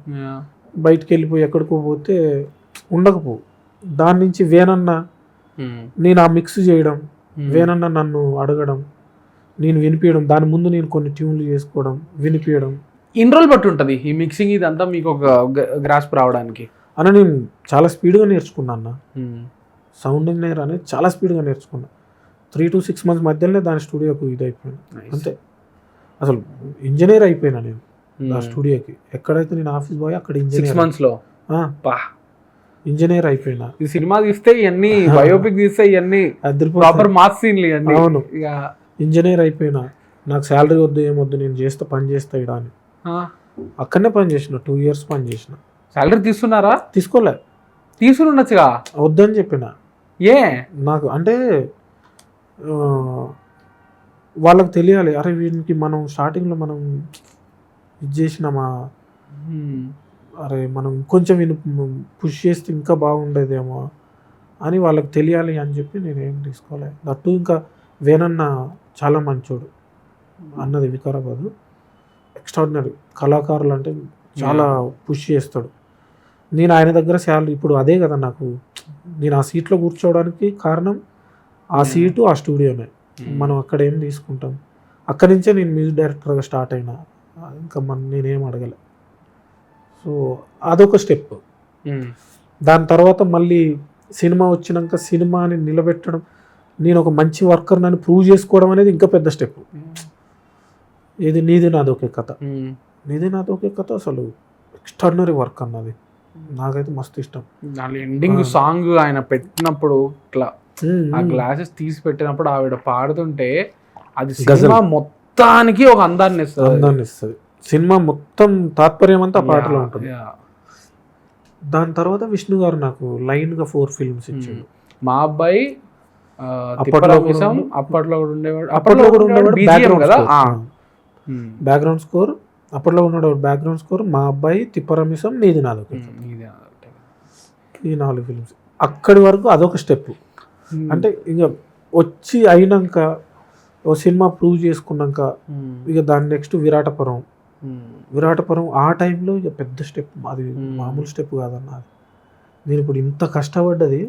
బయటికి వెళ్ళిపోయి ఎక్కడికో పోతే ఉండకపో. దాని నుంచి వేనన్న నేను ఆ మిక్స్ చేయడం, వేనన్న నన్ను అడగడం, నేను వినిపించడం, దాని ముందు నేను కొన్ని ట్యూన్లు చేసుకోవడం, వినిపించడం. ఇన్ని రోజులు బట్టి ఉంటుంది ఈ మిక్సింగ్ ఇదంతా మీకు ఒక గ్రాస్ప్ రావడానికి? అన్న నేను చాలా స్పీడ్గా నేర్చుకున్నా అన్న. సౌండ్ ఇంజనీర్ అనేది చాలా స్పీడ్గా నేర్చుకున్నా. 3 to 6 months మధ్యలోనే దాని స్టూడియోకి ఇది అయిపోయాను అంతే. అసలు ఇంజనీర్ అయిపోయినా నేను ఆ స్టూడియోకి. ఎక్కడైతే నేను ఆఫీస్ బాయ్ అక్కడ 6 months ఇంజనీర్ అయిపోయినా. ఈ సినిమా తీస్తే ఇవన్నీ బయోపిక్ తీస్తే ఇవన్నీ ప్రాపర్ మాస్ సీన్లు ఇవన్నీ. అవును, ఇంజనీర్ అయిపోయినా. నాకు శాలరీ వద్దు ఏమొద్దు, నేను పని చేస్తా ఇడా అని అక్కడనే పని చేసిన. 2 years పని చేసిన. శాలరీ తీసుకున్నారా? తీసుకోలే, తీసుకుని ఉండొచ్చుగా. వద్దని చెప్పిన. నాకు అంటే వాళ్ళకి తెలియాలి, అరే వీనికి మనం స్టార్టింగ్లో మనం ఇది చేసినామా, అరే మనం కొంచెం పుష్ చేస్తే ఇంకా బాగుండేదేమో అని వాళ్ళకి తెలియాలి అని చెప్పి నేనేం తీసుకోలేదు. దట్టు ఇంకా వేనన్న చాలా మంచోడు, అన్నది వికారాబాద్, ఎక్స్ట్రాడినరీ కళాకారులు అంటే చాలా పుష్ చేస్తాడు. నేను ఆయన దగ్గర శాలరీ ఇప్పుడు అదే కదా నాకు, నేను ఆ సీట్లో కూర్చోవడానికి కారణం ఆ సీటు ఆ స్టూడియోనే. మనం అక్కడ ఏం తీసుకుంటాం, అక్కడి నుంచే నేను మ్యూజిక్ డైరెక్టర్గా స్టార్ట్ అయినా. ఇంకా నేనేం అడగలే. సో అదొక స్టెప్. దాని తర్వాత మళ్ళీ సినిమా వచ్చినాక సినిమాని నిలబెట్టడం, నేను ఒక మంచి వర్కర్ అని ప్రూవ్ చేసుకోవడం అనేది ఇంకా పెద్ద స్టెప్. ఇది నీది నాదొకే కథ అసలు ఎక్స్ట్రాడినరీ వర్క్ అన్నది. నాకైతే మస్తు ఇష్టం. ఎండింగ్ సాంగ్ ఆయన పెట్టినప్పుడు ఇట్లా ఆ గ్లాసెస్ తీసి పెట్టినప్పుడు ఆవిడ పాడుతుంటే అది సినిమా మొత్తానికి ఒక అందాన్ని ఇస్తుంది. సినిమా మొత్తం తాత్పర్యం అంతా పాటలో ఉంటుంది. దాని తర్వాత విష్ణు గారు నాకు లైన్ గా 4 films ఇచ్చాడు. మా అబ్బాయి అప్పట్లో కూడా ఉండేవాడు బ్యాక్గ్రౌండ్ స్కోర్. అప్పట్లో ఉన్నాడు బ్యాక్గ్రౌండ్ స్కోర్. మా అబ్బాయి, తిప్పరమిసం, నీది నాదొక, ఈ 4 films. అక్కడి వరకు అదొక స్టెప్. అంటే ఇంకా వచ్చి అయినాక ఓ సినిమా ప్రూవ్ చేసుకున్నాక ఇక దాని నెక్స్ట్ విరాటపురం ఆ టైంలో ఇక పెద్ద స్టెప్, అది మామూలు స్టెప్ కాదన్న. అది నేను ఇప్పుడు ఇంత కష్టపడ్డది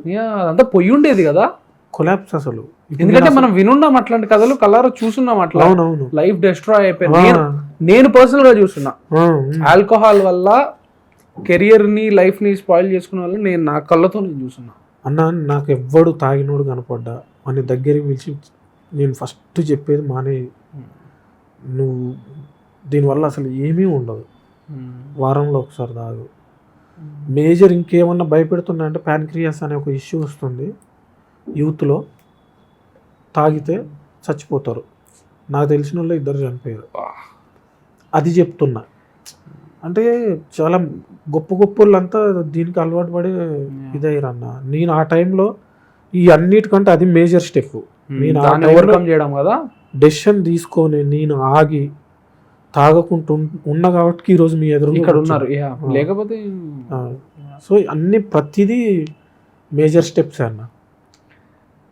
అంతా పొయ్యి ఉండేది కదా, కొలాప్స్ అసలు. ఎందుకంటే మనం వినున్నాం అట్లాంటి కథలు, కలర్ చూస్తున్నాం, అట్లా అవునవును లైఫ్ డిస్ట్రాయ్ అయిపోయింది. నేను పర్సనల్ గా చూస్తున్నా, ఆల్కహాల్ వల్ల కెరియర్ ని లైఫ్ ని స్పాయిల్ చేసుకున్న వల్ల నేను నా కళ్ళతో నేను చూస్తున్నా అన్న. నాకు ఎవ్వడు తాగినోడు కనపడ్డా మన దగ్గరికి పిలిచి నేను ఫస్ట్ చెప్పేది మానే, నువ్వు దీనివల్ల అసలు ఏమీ ఉండదు, వారంలో ఒకసారి తాగు. మేజర్ ఇంకేమన్నా భయపెడుతున్నా అంటే ప్యాన్క్రియాస్ అనే ఒక ఇష్యూ వస్తుంది యూత్లో, తాగితే చచ్చిపోతారు. నాకు తెలిసిన వాళ్ళు 2 చనిపోయారు. అది చెప్తున్నా. అంటే చాలా గొప్ప వాళ్ళంతా దీనికి అలవాటు పడి ఇదయ్యారన్న. నేను ఆ టైంలో ఈ అన్నిటికంటే అది మేజర్ స్టెప్. నేను ఓవర్కమ్ చేయడం కదా, డెసిషన్ తీసుకొని నేను ఆగి తాగకుండా ఉన్నా కాబట్టి ఈరోజు మీ ఎదురు ఇక్కడ ఉన్నారు. లేకపోతే సో అన్ని ప్రతిదీ మేజర్ స్టెప్స్ అన్న.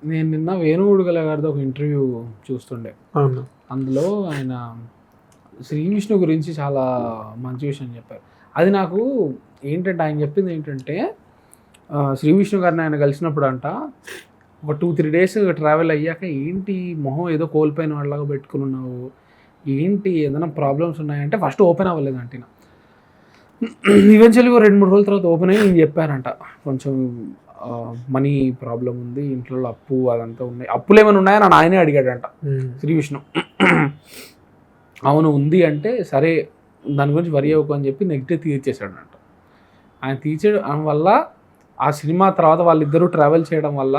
నేను నిన్న వేణుగోపాల్ గారితో ఒక ఇంటర్వ్యూ చూస్తుండే, అందులో ఆయన శ్రీ విష్ణు గురించి చాలా మంచి విషయం చెప్పారు. అది నాకు ఏంటంటే, ఆయన చెప్పింది ఏంటంటే, శ్రీ విష్ణు గారిని ఆయన కలిసినప్పుడు అంట ఒక 2-3 days ట్రావెల్ అయ్యాక, ఏంటి మొహం ఏదో కోల్పోయిన వాళ్ళగా పెట్టుకుని ఉన్నావు, ఏంటి ఏదైనా ప్రాబ్లమ్స్ ఉన్నాయంటే ఫస్ట్ ఓపెన్ అవ్వలేదు అంటే, ఈవెన్చువల్గా 2-3 రోజుల తర్వాత ఓపెన్ అయ్యి నేను చెప్పానంట, కొంచెం మనీ ప్రాబ్లం ఉంది, ఇంట్లో అప్పు అదంతా ఉన్నాయి, అప్పులు ఏమైనా ఉన్నాయని ఆయనే అడిగాడంట శ్రీ విష్ణు. అవును ఉంది అంటే, సరే దాని గురించి వరి అవ్వకు అని చెప్పి నెగిటివ్ తీర్చేసాడంట. ఆయన తీర్చడం వల్ల ఆ సినిమా తర్వాత వాళ్ళిద్దరూ ట్రావెల్ చేయడం వల్ల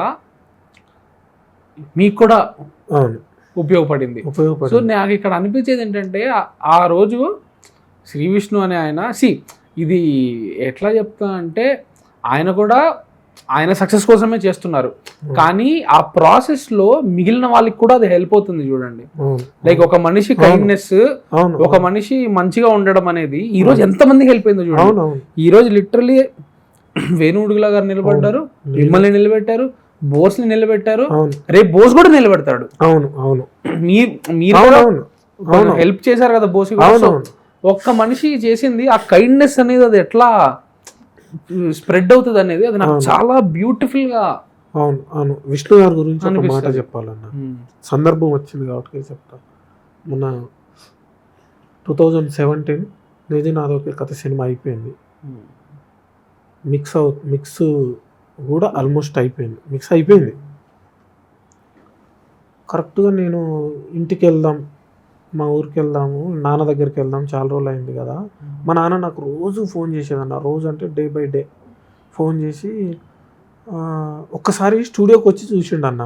మీకు కూడా ఉపయోగపడింది. సో నాకు ఇక్కడ అనిపించేది ఏంటంటే, ఆ రోజు శ్రీ విష్ణు అనే ఆయన ఇది ఎట్లా చెప్తా అంటే, ఆయన కూడా ఆయన సక్సెస్ కోసమే చేస్తున్నారు, కానీ ఆ ప్రాసెస్ లో మిగిలిన వాళ్ళకి కూడా అది హెల్ప్ అవుతుంది చూడండి. లైక్ ఒక మనిషి కైండ్నెస్, ఒక మనిషి మంచిగా ఉండడం అనేది ఈ రోజు ఎంత మందికి హెల్ప్ అయిందో చూడండి. ఈ రోజు లిటరలీ వేణుగోపాల్ గారు నిలబడ్డారు, మిమ్మల్ని నిలబెట్టారు, బోస్ ని నిలబెట్టారు, రేపు బోస్ కూడా నిలబెడతాడు. మీరు హెల్ప్ చేశారు కదా బోస్. ఒక్క మనిషి చేసింది ఆ కైండ్నెస్ అనేది, అది ఎట్లా స్ప్రెడ్ అవుతుంది అనేది, అది నాకు చాలా బ్యూటిఫుల్ గా. అవును విష్ణు గారి గురించి ఒక మాట చెప్పాలన్న, సందర్భం వచ్చింది కాబట్టి చెప్తా. మొన్న 2017 నిధి నాదొక కథ సినిమా అయిపోయింది, మిక్స్ కూడా ఆల్మోస్ట్ అయిపోయింది. కరెక్ట్గా నేను ఇంటికి వెళ్దాం, మా ఊరికి వెళ్దాము, నాన్న దగ్గరికి వెళ్దాం, చాలా రోజులు అయింది కదా. మా నాన్న నాకు రోజు ఫోన్ చేసేదన్న, రోజు అంటే డే బై డే ఫోన్ చేసి, ఒక్కసారి స్టూడియోకి వచ్చి చూసిండు అన్న.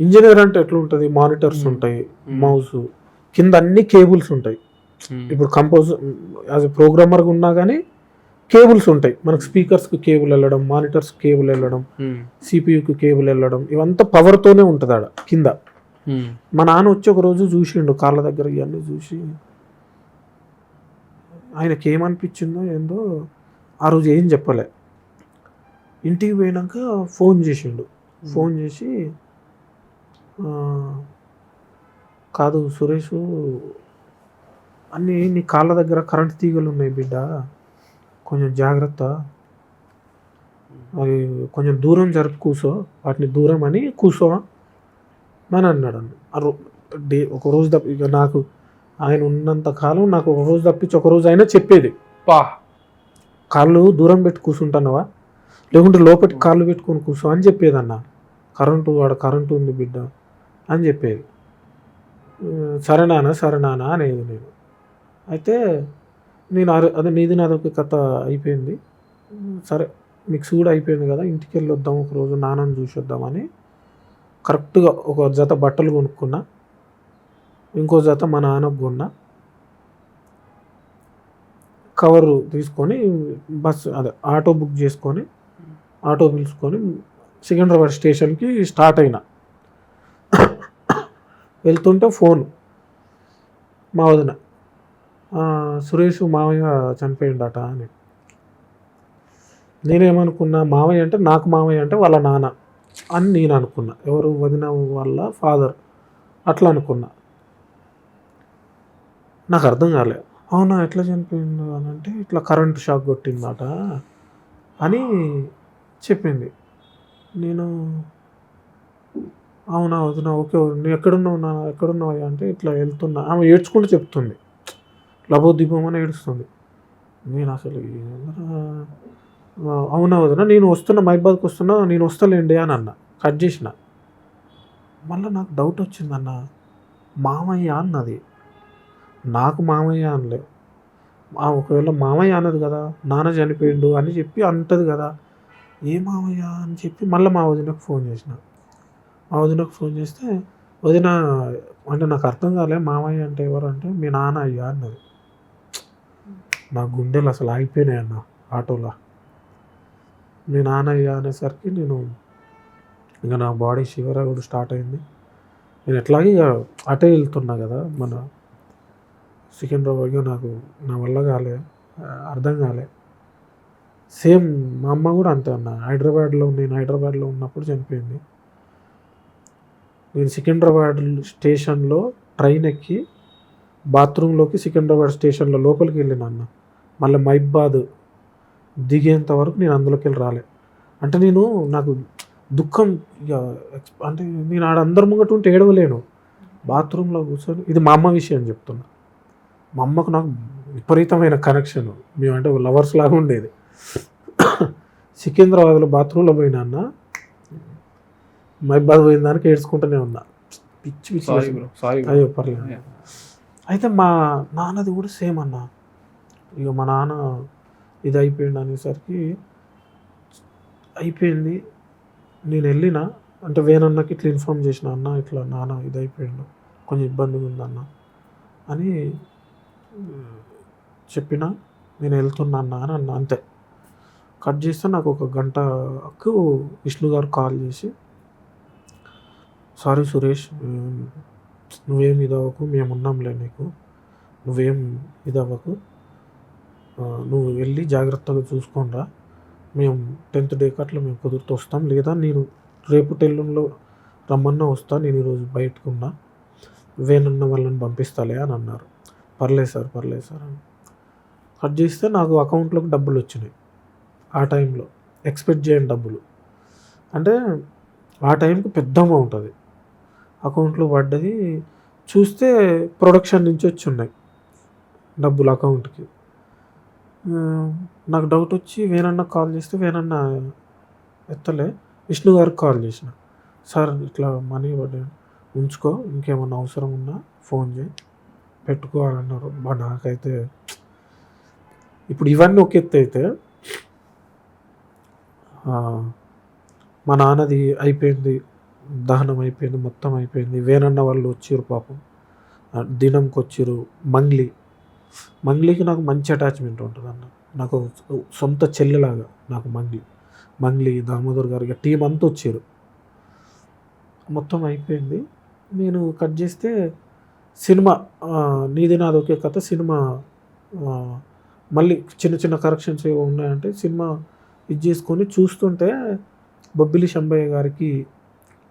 ఇంజనీర్ అంటే ఎట్లుంటుంది, మానిటర్స్ ఉంటాయి, మౌస్ కింద అన్ని కేబుల్స్ ఉంటాయి. ఇప్పుడు యాజ్ ఎ ప్రోగ్రామర్గా ఉన్నా కానీ కేబుల్స్ ఉంటాయి మనకు, స్పీకర్స్కి కేబుల్ వెళ్ళడం, మానిటర్స్ కేబుల్ వెళ్ళడం, సిపియుకి కేబుల్ వెళ్ళడం, ఇవంతా పవర్తోనే ఉంటుంది ఆడ కింద. మా నాన్న వచ్చి ఒక రోజు చూసిండు కాళ్ళ దగ్గర ఇవన్నీ చూసి, ఆయనకి ఏమనిపించిందో ఏందో ఆ రోజు ఏం చెప్పలే. ఇంటికి పోయినాక ఫోన్ చేసిండు, ఫోన్ చేసి, కాదు సురేష్, అన్నీ నీ కాళ్ళ దగ్గర కరెంట్ తీగలు ఉన్నాయి బిడ్డ, కొంచెం జాగ్రత్త, అవి కొంచెం దూరం జరుపు కూర్చో, వాటిని దూరం అని కూర్చో అని అన్నాడు. ఒకరోజు తప్ప, ఇక నాకు ఆయన ఉన్నంత కాలం నాకు ఒకరోజు తప్పించి ఒకరోజు అయినా చెప్పేది, కాళ్ళు దూరం పెట్టి కూర్చుంటున్నావా, లేకుంటే లోపలికి కాళ్ళు పెట్టుకొని కూర్చో అని చెప్పేదన్న. కరెంటు ఉంది బిడ్డ అని చెప్పేది. సరే నాన్న అనేది నేను. అయితే నేను అదే నీది నాదొక కథ అయిపోయింది, సరే మిక్స్ కూడా అయిపోయింది కదా, ఇంటికి వెళ్ళి వద్దాం ఒకరోజు, నాన్నని చూసి వద్దామని కరెక్ట్గా ఒక జత బట్టలు కొనుక్కున్నా, ఇంకో జత మా నాన్నకు కొన్నా, కవరు తీసుకొని ఆటో బుక్ చేసుకొని, ఆటో పిలుచుకొని సికింద్రాబాద్ స్టేషన్కి స్టార్ట్ అయినా. వెళ్తుంటే ఫోన్ మా వదిన, సురేష్ మామయ్య చనిపోయిందట అని. నేనేమనుకున్నా, మామయ్య అంటే నాకు మామయ్య అంటే వాళ్ళ నాన్న అని నేను అనుకున్నా, ఎవరు వదిన వాళ్ళ ఫాదర్ అట్లా అనుకున్నా. నాకు అర్థం కాలే. అవునా ఎట్లా చనిపోయిండు అని అంటే ఇట్లా కరెంట్ షాక్ కొట్టిందట అని చెప్పింది. నేను అవునా వదినా ఓకే నువ్వు ఎక్కడున్నావు ఎక్కడున్నావు అంటే ఇట్లా వెళ్తున్నా. ఆమె ఏడ్చుకుంటూ చెప్తుంది, లబోదీపమని ఏడుస్తుంది. నేను అసలు అవునా వదినా నేను వస్తున్నా మైబాద్కి వస్తున్నా నేను వస్తలేండి అని అన్న. కట్ చేసిన. మళ్ళీ నాకు డౌట్ వచ్చిందన్న, మామయ్య అన్నది. నాకు మామయ్య అనలే. ఒకవేళ మామయ్య అన్నది కదా, నాన్న చనిపోయిండు అని చెప్పి అంటది కదా, ఏ మామయ్య అని చెప్పి మళ్ళీ మా వదినకు ఫోన్ చేసిన. మా వదినకు ఫోన్ చేస్తే వదిన అంటే నాకు అర్థం కాలే, మామయ్య అంటే ఎవరు అంటే మీ నాన్న అయ్యా అన్నది. నా గుండెలు అసలు ఆగిపోయినాయి అన్న ఆటోలో. మీ నాన్న అయ్యా అనేసరికి నేను ఇంకా నా బాడీ షివర్ కూడా స్టార్ట్ అయింది. నేను ఎట్లాగే ఇక అటే వెళ్తున్నా కదా మన సికింద్రాబాద్గా, నాకు నా వల్ల కాలే, అర్థం కాలే. సేమ్ మా అమ్మ కూడా అంతే అన్న. నేను హైదరాబాద్లో ఉన్నప్పుడు చనిపోయింది. నేను సికింద్రాబాద్ స్టేషన్లో ట్రైన్ ఎక్కి బాత్రూంలోకి సికింద్రాబాద్ స్టేషన్లో లోపలికి వెళ్ళిన అన్న. మళ్ళీ మైబాద్ దిగేంత వరకు నేను అందులోకి వెళ్ళి రాలే. అంటే నాకు దుఃఖం ఇక అంటే నేను అందరి ముంగట ఉంటే ఏడవలేను. బాత్రూంలో కూర్చొని, ఇది మా అమ్మ విషయం చెప్తున్నా. మా అమ్మకు నాకు విపరీతమైన కనెక్షన్, మేమంటే లవర్స్ లాగా ఉండేది. సికింద్రాబాద్లో బాత్రూంలో పోయినా అన్న, మైబాద్ పోయిన దానికి ఏడ్చుకుంటూనే ఉన్నా. పిచ్చి పిచ్చి అయ్యో పర్లేదు. అయితే మా నాన్నది కూడా సేమ్ అన్న. ఇక మా నాన్న ఇది అయిపోయింది అనేసరికి అయిపోయింది. నేను వెళ్ళిన అంటే వేనన్నకి ఇట్లా ఇన్ఫార్మ్ చేసిన, అన్న ఇట్లా నాన్న ఇది అయిపోయిండు, కొంచెం ఇబ్బందిగా ఉందన్న అని చెప్పిన. నేను వెళ్తున్నా అన్న అని అన్న. అంతే. కట్ చేస్తే నాకు ఒక గంటకు విష్ణు గారు కాల్ చేసి, సారీ సురేష్, నువ్వేం ఇదవ్వకు, మేము ఉన్నాంలే నీకు, నువ్వేం ఇదవ్వకు, నువ్వు వెళ్ళి జాగ్రత్తగా చూసుకోనరా, మేము 10th డేకి అట్లా మేము కుదురుతూ వస్తాం, లేదా నేను రేపు టెల్లులో రమ్మన్నా వస్తా, నేను ఈరోజు బయటకు ఉన్నా, వేనన్న వాళ్ళని పంపిస్తాలే అని అన్నారు. పర్లేదు సార్ అని కట్ చేస్తే నాకు అకౌంట్లోకి డబ్బులు వచ్చినాయి. ఆ టైంలో ఎక్స్పెక్ట్ చేయని డబ్బులు, అంటే ఆ టైంకి పెద్ద అమౌంట్ అది అకౌంట్లో పడ్డది. చూస్తే ప్రొడక్షన్ నుంచి వచ్చి ఉన్నాయి డబ్బులు అకౌంట్కి. నాకు డౌట్ వచ్చి వేనన్న కాల్ చేస్తే వేనన్న ఎత్తలే. విష్ణు గారికి కాల్ చేసిన, సార్ ఇట్లా మనీ పడ్డాయి, ఉంచుకో, ఇంకేమన్నా అవసరం ఉన్నా ఫోన్ చేయి, పెట్టుకోవాలన్నారు. నాకైతే ఇప్పుడు ఇవన్నీ ఒక ఎత్తు అయితే, మా నాన్నది అయిపోయింది, దహనం అయిపోయింది, మొత్తం అయిపోయింది. వేనన్న వాళ్ళు వచ్చిర్రు పాపం, దినంకి వచ్చిర్రు. మంగ్లీకి నాకు మంచి అటాచ్మెంట్ ఉంటుంది అన్న. నాకు సొంత చెల్లెలాగా నాకు మంగ్లీ దామోదర్ గారు, ఇక టీం అంతా వచ్చారు. మొత్తం అయిపోయింది. నేను కట్ చేస్తే సినిమా నీది నాది ఒకే కథ సినిమా మళ్ళీ చిన్న చిన్న కరెక్షన్స్ ఏవో ఉన్నాయంటే సినిమా ఇది చేసుకొని చూస్తుంటే బొబ్బిలి శంభయ్య గారికి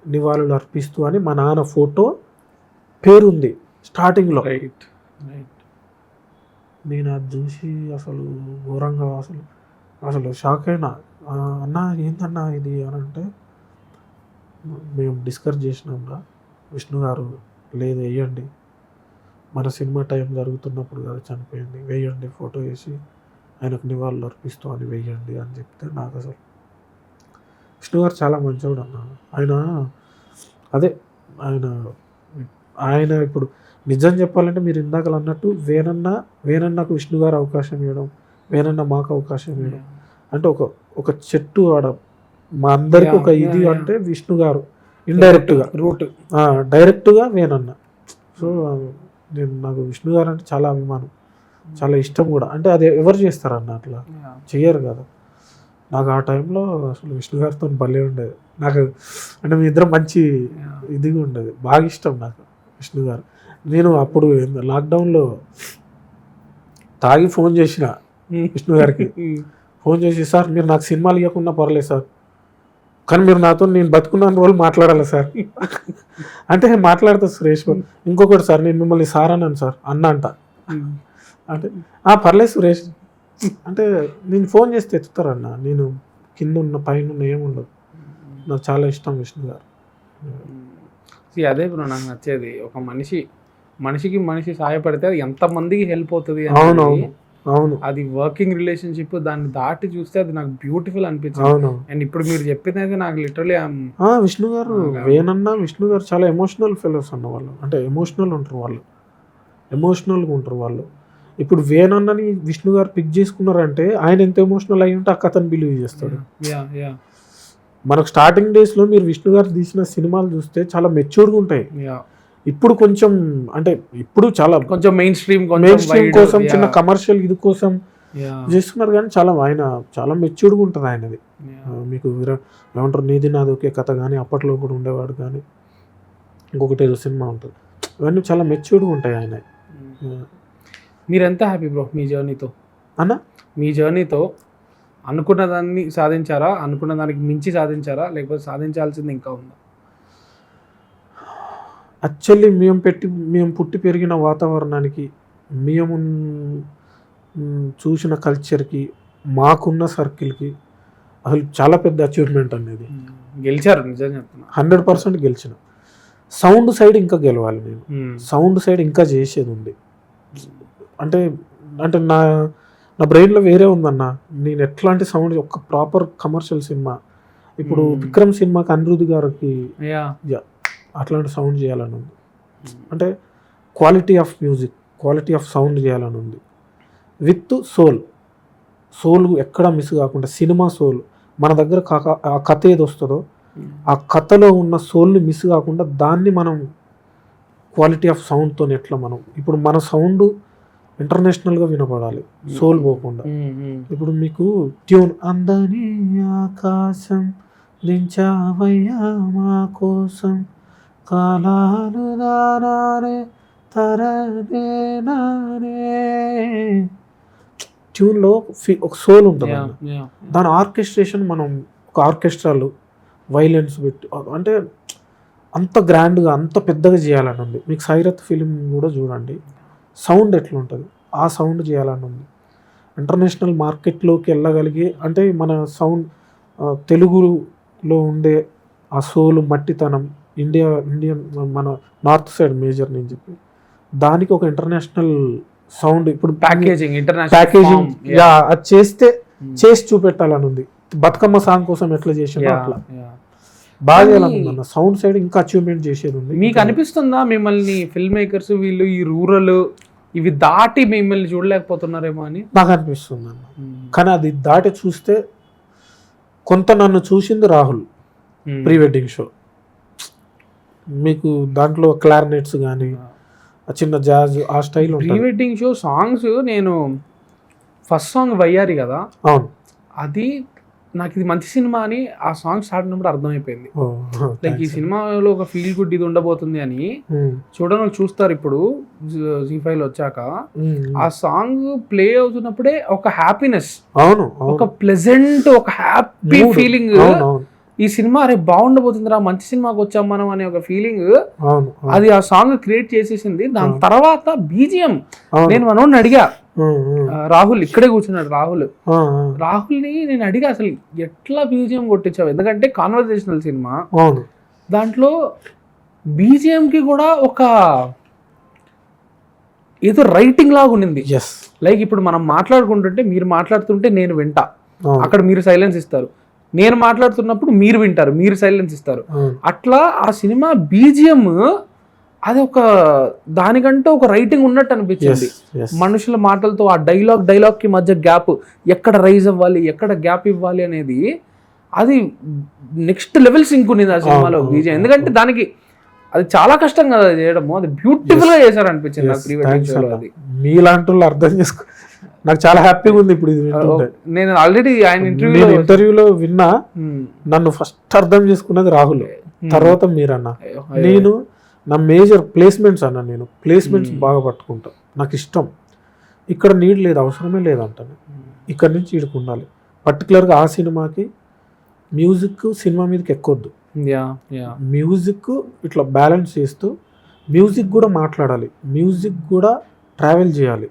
నివాళులు అర్పిస్తూ అని మా నాన్న ఫోటో పేరుంది స్టార్టింగ్లో. రైట్. నేను అది చూసి అసలు ఘోరంగా అసలు షాక్ అయినా. అన్న ఏంటన్నా ఇది అని అంటే, మేము డిస్కస్ చేసినాంరా, విష్ణు గారు లేదు వేయండి, మన సినిమా టైం జరుగుతున్నప్పుడు కదా చనిపోయింది, వేయండి ఫోటో వేసి ఆయనకు నివాళులు అర్పిస్తూ అని వేయండి అని చెప్తే, నాకు అసలు విష్ణు గారు చాలా మంచివాడు అన్న. ఆయన ఇప్పుడు నిజం చెప్పాలంటే మీరు ఇందాకలు అన్నట్టు వేనన్నకు విష్ణు గారు అవకాశం ఇవ్వడం, వేనన్న మాకు అవకాశం ఇవ్వడం అంటే ఒక చెట్టు ఆడ మా అందరికి ఒక ఇది అంటే విష్ణు గారు ఇండైరెక్ట్గా డైరెక్ట్గా వేనన్న. సో నాకు విష్ణు గారు అంటే చాలా అభిమానం, చాలా ఇష్టం కూడా. అంటే అది ఎవరు చేస్తారన్న, అట్లా చెయ్యరు కదా. నాకు ఆ టైంలో అసలు విష్ణు గారితో భలే ఉండేది. నాకు అంటే మీ ఇద్దరం మంచి ఇదిగా ఉండేది, బాగా ఇష్టం నాకు విష్ణు గారు. నేను అప్పుడు లాక్డౌన్లో తాగి ఫోన్ చేసిన విష్ణు గారికి, ఫోన్ చేసి, సార్ మీరు నాకు సినిమాలు ఇవ్వకుండా పర్లేదు సార్, కానీ మీరు నాతో నేను బతుకున్న రోజులు మాట్లాడాలి సార్ అంటే మాట్లాడతా సురేష్ ఇంకొకటి సార్ నేను మిమ్మల్ని సార్ అన్నాను సార్ అన్న అంట అంటే పర్లేదు సురేష్ అంటే నేను ఫోన్ చేస్తే ఎత్తుతారన్న నేను కింద ఉన్న పైన ఉన్న ఏముండదు నాకు చాలా ఇష్టం విష్ణు గారు. అదే బ్రో నాకు నచ్చేది ఒక మనిషికి మనిషి సహాయపడితే అది ఎంతమందికి హెల్ప్ అవుతుంది. అవును అది వర్కింగ్ రిలేషన్షిప్ దాన్ని దాటి చూస్తే అది నాకు బ్యూటిఫుల్ అనిపించింది. అండ్ ఇప్పుడు మీరు చెప్పింది అయితే నాకు లిటరలీ విష్ణు గారు వేనన్నా విష్ణు గారు చాలా ఎమోషనల్ ఫెలోస్ అన్న వాళ్ళు అంటే ఎమోషనల్గా ఉంటారు వాళ్ళు. ఇప్పుడు వేనన్నని విష్ణు గారు పిక్ చేసుకున్నారంటే ఆయన ఎంత ఎమోషనల్ అయ్యి ఉంటే ఆ కథను బిలీవ్ చేస్తాడు. మనకు స్టార్టింగ్ డేస్లో మీరు విష్ణు గారు తీసిన సినిమాలు చూస్తే చాలా మెచ్యూర్గా ఉంటాయి. ఇప్పుడు కొంచెం అంటే ఇప్పుడు చాలా కొంచెం మెయిన్ స్ట్రీమ్ కోసం చిన్న కమర్షియల్ ఇది కోసం చేస్తున్నారు కానీ ఆయన చాలా మెచ్యూర్డ్గా ఉంటుంది ఆయనది. మీకు ఏమంటారు నీది నాది ఒకే కథ కానీ అప్పట్లో కూడా ఉండేవాడు కానీ ఇంకొకటి ఏదో సినిమా ఉంటుంది ఇవన్నీ చాలా మెచ్యూర్డ్గా ఉంటాయి ఆయన. మీరు ఎంత హ్యాపీ బ్రో మీ జర్నీతో అనుకున్న దాన్ని సాధించారా, అనుకున్న దానికి మించి సాధించారా, లేకపోతే సాధించాల్సింది ఇంకా ఉందా? యాక్చువల్లీ మేము పుట్టి పెరిగిన వాతావరణానికి మేము చూసిన కల్చర్కి మాకున్న సర్కిల్కి అసలు చాలా పెద్ద అచీవ్మెంట్ అనేది. గెలిచారు నిజంగా 100% గెలిచిన. సౌండ్ సైడ్ ఇంకా గెలవాలి నేను. సౌండ్ సైడ్ ఇంకా చేసేది ఉంది. అంటే నా బ్రెయిన్లో వేరే ఉందన్న నేను ఎట్లాంటి సౌండ్ ఒక ప్రాపర్ కమర్షియల్ సినిమా ఇప్పుడు విక్రమ్ సినిమాకి అనిరుద్ధ్ గారికి అట్లాంటి సౌండ్ చేయాలని ఉంది. అంటే quality of music quality of sound చేయాలని ఉంది విత్ సోల్ ఎక్కడా మిస్ కాకుండా సినిమా సోల్ మన దగ్గర ఆ కథ ఏది వస్తుందో ఆ కథలో ఉన్న సోల్ని మిస్ కాకుండా దాన్ని మనం క్వాలిటీ ఆఫ్ సౌండ్తో ఎట్లా మనం ఇప్పుడు మన సౌండ్ ఇంటర్నేషనల్గా వినపడాలి సోల్ పోకుండా. ఇప్పుడు మీకు ట్యూన్ అందని ఆకాశం దించావయ్యా మా కోసం కాలాలు దారే తరనే ట్యూన్లో ఒక సోల్ ఉంటుంది. దాని ఆర్కెస్ట్రేషన్ మనం ఒక ఆర్కెస్ట్రాలు వైలెన్స్ పెట్టి అంటే అంత గ్రాండ్గా అంత పెద్దగా చేయాలని ఉంది. మీకు సైరత్ ఫిలిం కూడా చూడండి సౌండ్ ఎట్లుంటుంది ఆ సౌండ్ చేయాలని ఉంది. ఇంటర్నేషనల్ మార్కెట్లోకి వెళ్ళగలిగి అంటే మన సౌండ్ తెలుగులో ఉండే ఆ సోలు మట్టితనం ఇండియన్ మన నార్త్ సైడ్ మేజర్ నేను చెప్పి దానికి ఒక ఇంటర్నేషనల్ సౌండ్ ఇప్పుడు ప్యాకేజింగ్ అది చేసి చూపెట్టాలని ఉంది. బతుకమ్మ సాంగ్ కోసం ఎట్లా చేసిందో అట్లా బాగా చేయాలనుకుంటున్నా. సౌండ్ సైడ్ ఇంకా అచీవ్మెంట్ చేసేది ఉంది. మీకు అనిపిస్తుందా మిమ్మల్ని ఫిల్మ్ మేకర్స్ వీళ్ళు ఈ రూరల్ ఇవి దాటి మిమ్మల్ని చూడలేకపోతున్నారేమో అని? నాకు అనిపిస్తుంది అన్న. కానీ అది దాటి చూస్తే కొంత నన్ను చూసింది రాహుల్ ప్రీ వెడ్డింగ్ షో. మీకు దాంట్లో క్లారినెట్స్ కానీ చిన్న జాజ్ ఆ style pre wedding show songs నేను ఫస్ట్ సాంగ్ వయ్యారి కదా, అవును అది నాకు ఇది మంచి సినిమా అని ఆ సాంగ్ స్టార్ట్ అయినప్పుడు అర్థమైపోయింది. లైక్ ఈ సినిమాలో ఒక ఫీల్ గుడ్ ఇది ఉండబోతుంది అని చూడడం చూస్తారు. ఇప్పుడు Z5 వచ్చాక ఆ సాంగ్ ప్లే అవుతున్నప్పుడే ఒక హ్యాపీనెస్, ఒక ప్లెజెంట్, ఒక హ్యాపీ ఫీలింగ్ ఈ సినిమా అరే బాగుండబోతుందిరా మంచి సినిమాకి వచ్చాం మనం అనే ఒక ఫీలింగ్ అది ఆ సాంగ్ క్రియేట్ చేసేసింది. దాని తర్వాత బీజిఎం నేను మనోడిని అడిగా, రాహుల్ ఇక్కడే కూర్చున్నాడు రాహుల్ని నేను అడిగా అసలు ఎట్లా బీజిఎం కొట్టించావు, ఎందుకంటే కాన్వర్జేషనల్ సినిమా దాంట్లో బీజిఎం కి కూడా ఒక ఏదో రైటింగ్ లాగా ఉండింది. లైక్ ఇప్పుడు మనం మాట్లాడుకుంటుంటే మీరు మాట్లాడుతుంటే నేను వింటా, అక్కడ మీరు సైలెన్స్ ఇస్తారు, నేను మాట్లాడుతున్నప్పుడు మీరు వింటారు, మీరు సైలెన్స్ ఇస్తారు. అట్లా ఆ సినిమా బీజిఎం అది ఒక దానికంటే ఒక రైటింగ్ ఉన్నట్టు అనిపించింది. మనుషుల మాటలతో ఆ డైలాగ్ కి మధ్య గ్యాప్ ఎక్కడ రైజ్ అవ్వాలి, ఎక్కడ గ్యాప్ ఇవ్వాలి అనేది అది నెక్స్ట్ లెవెల్ సింక్ ఉన్నది ఆ సినిమాలో బీజిఎం. ఎందుకంటే దానికి అది చాలా కష్టం కదా చేయడము, అది బ్యూటిఫుల్ గా చేశారు అనిపించింది నాకు ప్రీ వెడ్డింగ్ షోలో. అది మీలాంటి వాళ్ళు అర్థం చేసుకో, నాకు చాలా హ్యాపీగా ఉంది ఇప్పుడు ఇది వింటుంటే. నేను ఆల్రెడీ ఆయన ఇంటర్వ్యూలో విన్నా, నన్ను ఫస్ట్ అర్థం చేసుకున్నది రాహుల్, తర్వాత మీరన్నా. నేను నా మేజర్ ప్లేస్మెంట్స్ అన్న, నేను ప్లేస్మెంట్స్ బాగా పట్టుకుంటా, నాకు ఇష్టం. ఇక్కడ నీడ్ లేదు, అవసరమే లేదంటాను, ఇక్కడ నుంచి ఇక్కడికి ఉండాలి. పర్టికులర్గా ఆ సినిమాకి మ్యూజిక్ సినిమా మీదకి ఎక్కొద్దు, యా యా మ్యూజిక్ ఇట్లా బ్యాలెన్స్ చేస్తూ మ్యూజిక్ కూడా మాట్లాడాలి, మ్యూజిక్ కూడా ట్రావెల్ చేయాలి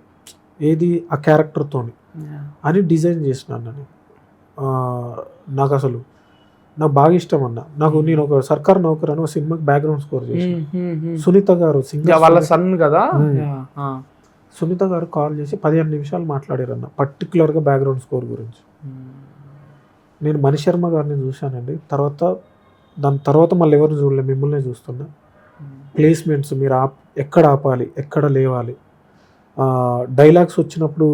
ఏది ఆ క్యారెక్టర్తోని అని డిజైన్ చేసినాను నేను. నాకు అసలు నాకు బాగా ఇష్టం అన్న. నేను ఒక సర్కార్ నౌకర్ అని ఒక సినిమాకి బ్యాక్గ్రౌండ్ స్కోర్ చేశాను. సునీత గారు సింగర్, వాళ్ళ సన్ కదా. సునీత గారు కాల్ చేసి 15 నిమిషాలు మాట్లాడారన్న పర్టికులర్గా బ్యాక్గ్రౌండ్ స్కోర్ గురించి. నేను మణి శర్మ గారిని చూశానండి. దాని తర్వాత మళ్ళీ ఎవరిని చూడలేదు, మిమ్మల్నే చూస్తున్నా. ప్లేస్మెంట్స్ మీరు ఎక్కడ ఆపాలి, ఎక్కడ లేవాలి, డైలాగ్స్ వచ్చినప్పుడు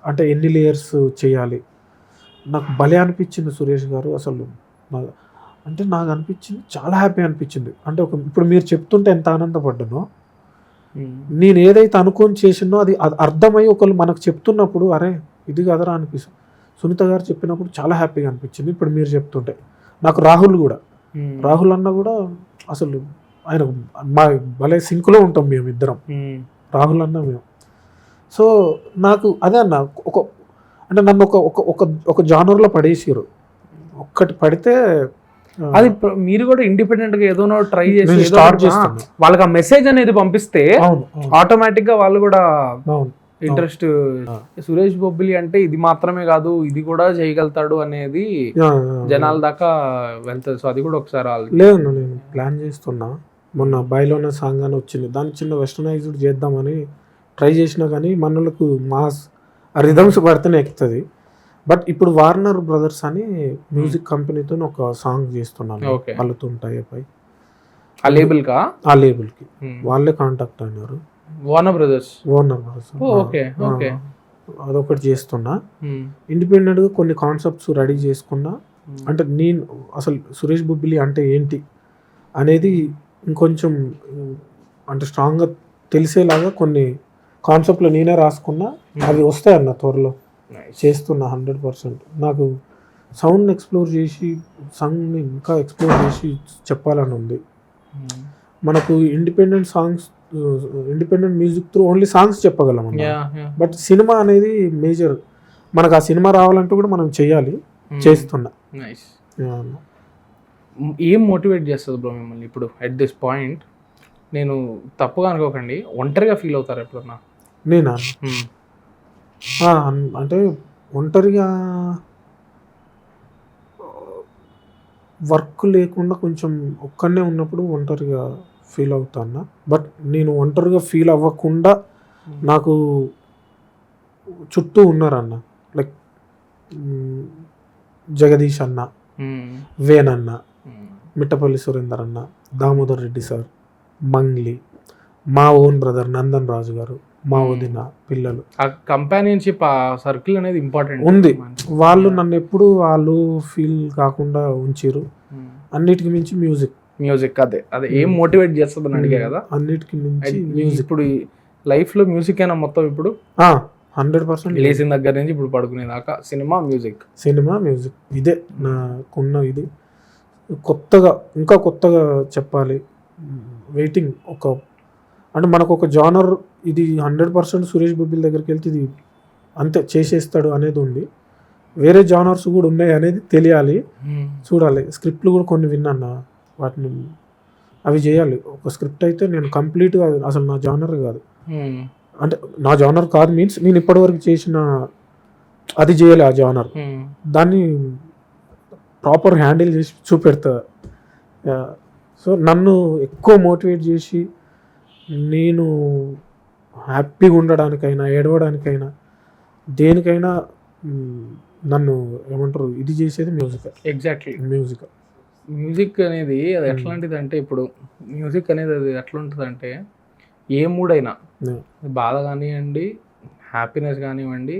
అంటే ఎన్ని లేయర్స్ చేయాలి, నాకు భలే అనిపించింది సురేష్ గారు. అసలు అంటే నాకు అనిపించింది, చాలా హ్యాపీ అనిపించింది. అంటే ఇప్పుడు మీరు చెప్తుంటే ఎంత ఆనందపడ్డానో, నేను ఏదైతే అనుకొని చేసినో అది అర్థమై ఒకళ్ళు మనకు చెప్తున్నప్పుడు అరే ఇది కదరా అనిపిస్తుంది. సునీత గారు చెప్పినప్పుడు చాలా హ్యాపీగా అనిపించింది. ఇప్పుడు మీరు చెప్తుంటే నాకు రాహుల్ అన్న కూడా అసలు ఆయన మా భలే సింక్లో ఉంటాం మేము ఇద్దరం, రాహుల్ అన్న మేము. సో నాకు అదే అన్న అంటే నన్ను ఒక జానర్లో పడేసారు. ఒక్కటి పడితే అది మీరు కూడా ఇండిపెండెంట్ గా ఏదో ట్రై చేసి స్టార్ట్ చేస్తాను. వాళ్ళకి ఆ మెసేజ్ అనేది పంపిస్తే ఆటోమేటిక్ గా వాళ్ళు కూడా ఇంట్రెస్ట్. సురేష్ బొబ్బిలి అంటే ఇది మాత్రమే కాదు, ఇది కూడా చేయగలుగుతాడు అనేది జనాల దాకా వెళ్తుంది. సో అది కూడా ఒకసారి లేదు నేను ప్లాన్ చేస్తున్నా. మొన్న బయలోనే సాంగ్ అని వచ్చింది, దాన్ని చిన్న వెస్టర్నైజ్డ్ చేద్దామని ట్రై చేసినా కానీ మనలకు మాస్ రిథమ్స్ పడితేనే ఎక్కుతుంది. బట్ ఇప్పుడు వార్నర్ బ్రదర్స్ అని మ్యూజిక్ కంపెనీతో ఒక సాంగ్ చేస్తున్నాను వాళ్ళతో ఉంటాయి. ఆ లేబుల్కి వాళ్ళే కాంటాక్ట్ అయినారు, వార్నర్ బ్రదర్స్. అదొకటి చేస్తున్నా. ఇండిపెండెంట్గా కొన్ని కాన్సెప్ట్స్ రెడీ చేసుకున్నా. అంటే నేను అసలు సురేష్ బొబ్బిలి అంటే ఏంటి అనేది ఇంకొంచెం అంటే స్ట్రాంగ్గా తెలిసేలాగా కొన్ని కాన్సెప్ట్లు నేనే రాసుకున్నా. అవి వస్తాయన్న త్వరలో చేస్తున్నా 100%. నాకు సౌండ్ని ఎక్స్ప్లోర్ చేసి సాంగ్ని ఇంకా ఎక్స్ప్లోర్ చేసి చెప్పాలని ఉంది. మనకు independent music through only songs చెప్పగలం, బట్ సినిమా అనేది మేజర్. మనకు ఆ సినిమా రావాలంటే కూడా మనం చేయాలి, చేస్తున్నా. ఏం మోటివేట్ చేస్తుంది బ్రో మిమ్మల్ని ఇప్పుడు అట్ దిస్ పాయింట్? నేను తప్పుగా అనుకోకండి, ఒంటరిగా ఫీల్ అవుతారు ఎప్పుడన్నా? నేనా అంటే ఒంటరిగా వర్క్ లేకుండా కొంచెం ఒక్కనే ఉన్నప్పుడు ఒంటరిగా ఫీల్ అవుతాను. బట్ నేను ఒంటరిగా ఫీల్ అవ్వకుండా నాకు చుట్టూ ఉన్నారన్న, లైక్ జగదీష్ అన్న, వేన్ అన్న, మిట్టపల్లి సురేందర్ అన్న, దామోదర్ రెడ్డి సార్, మంగ్లీ, మా ఓన్ బ్రదర్ నందన్ రాజు గారు, మా వదిన పిల్లలు. ఆ కంపానియన్షిప్, ఆ సర్కిల్ అనేది ఇంపార్టెంట్ ఉంది. వాళ్ళు నన్ను ఎప్పుడు వాళ్ళు ఫీల్ కాకుండా ఉంచారు. అన్నిటికి మించి మ్యూజిక్ అదే ఏం మోటివేట్ చేస్తుంది అని అడిగా కదా. అన్నిటికి మించి మ్యూజిక్. ఇప్పుడు లైఫ్ లో మ్యూజిక్ అయినా మొత్తం ఇప్పుడు 100% లేచిన దగ్గర నుంచి ఇప్పుడు పడుకునే దాకా సినిమా మ్యూజిక్ ఇదే నాకున్న ఇది. ఇంకా కొత్తగా చెప్పాలి, వెయిటింగ్. అంటే మనకు ఒక జానర్ ఇది 100% సురేష్ బొబ్బిలి దగ్గరికి వెళ్తే ఇది అంతే చేసేస్తాడు అనేది ఉంది. వేరే జానర్స్ కూడా ఉన్నాయి అనేది తెలియాలి, చూడాలి. స్క్రిప్ట్లు కూడా కొన్ని విన్నాను, వాటిని అవి చేయాలి. ఒక స్క్రిప్ట్ అయితే నేను కంప్లీట్గా అసలు నా జానర్ కాదు, అంటే నా జానర్ కాదు మీన్స్ నేను ఇప్పటివరకు చేసిన అది చేయాలి ఆ జానర్, దాన్ని ప్రాపర్ హ్యాండిల్ చేసి చూపెడతా. సో నన్ను ఎక్కువ మోటివేట్ చేసి నేను హ్యాపీగా ఉండడానికైనా ఏడవడానికైనా దేనికైనా నన్ను ఏమంటారు ఇది చేసేది మ్యూజిక్. ఎగ్జాక్ట్లీ మ్యూజిక్ అనేది అది ఎట్లాంటిది అంటే, ఇప్పుడు మ్యూజిక్ అనేది అది ఎట్లా ఉంటుంది అంటే, ఏ మూడైనా బాధ కానివ్వండి, హ్యాపీనెస్ కానివ్వండి,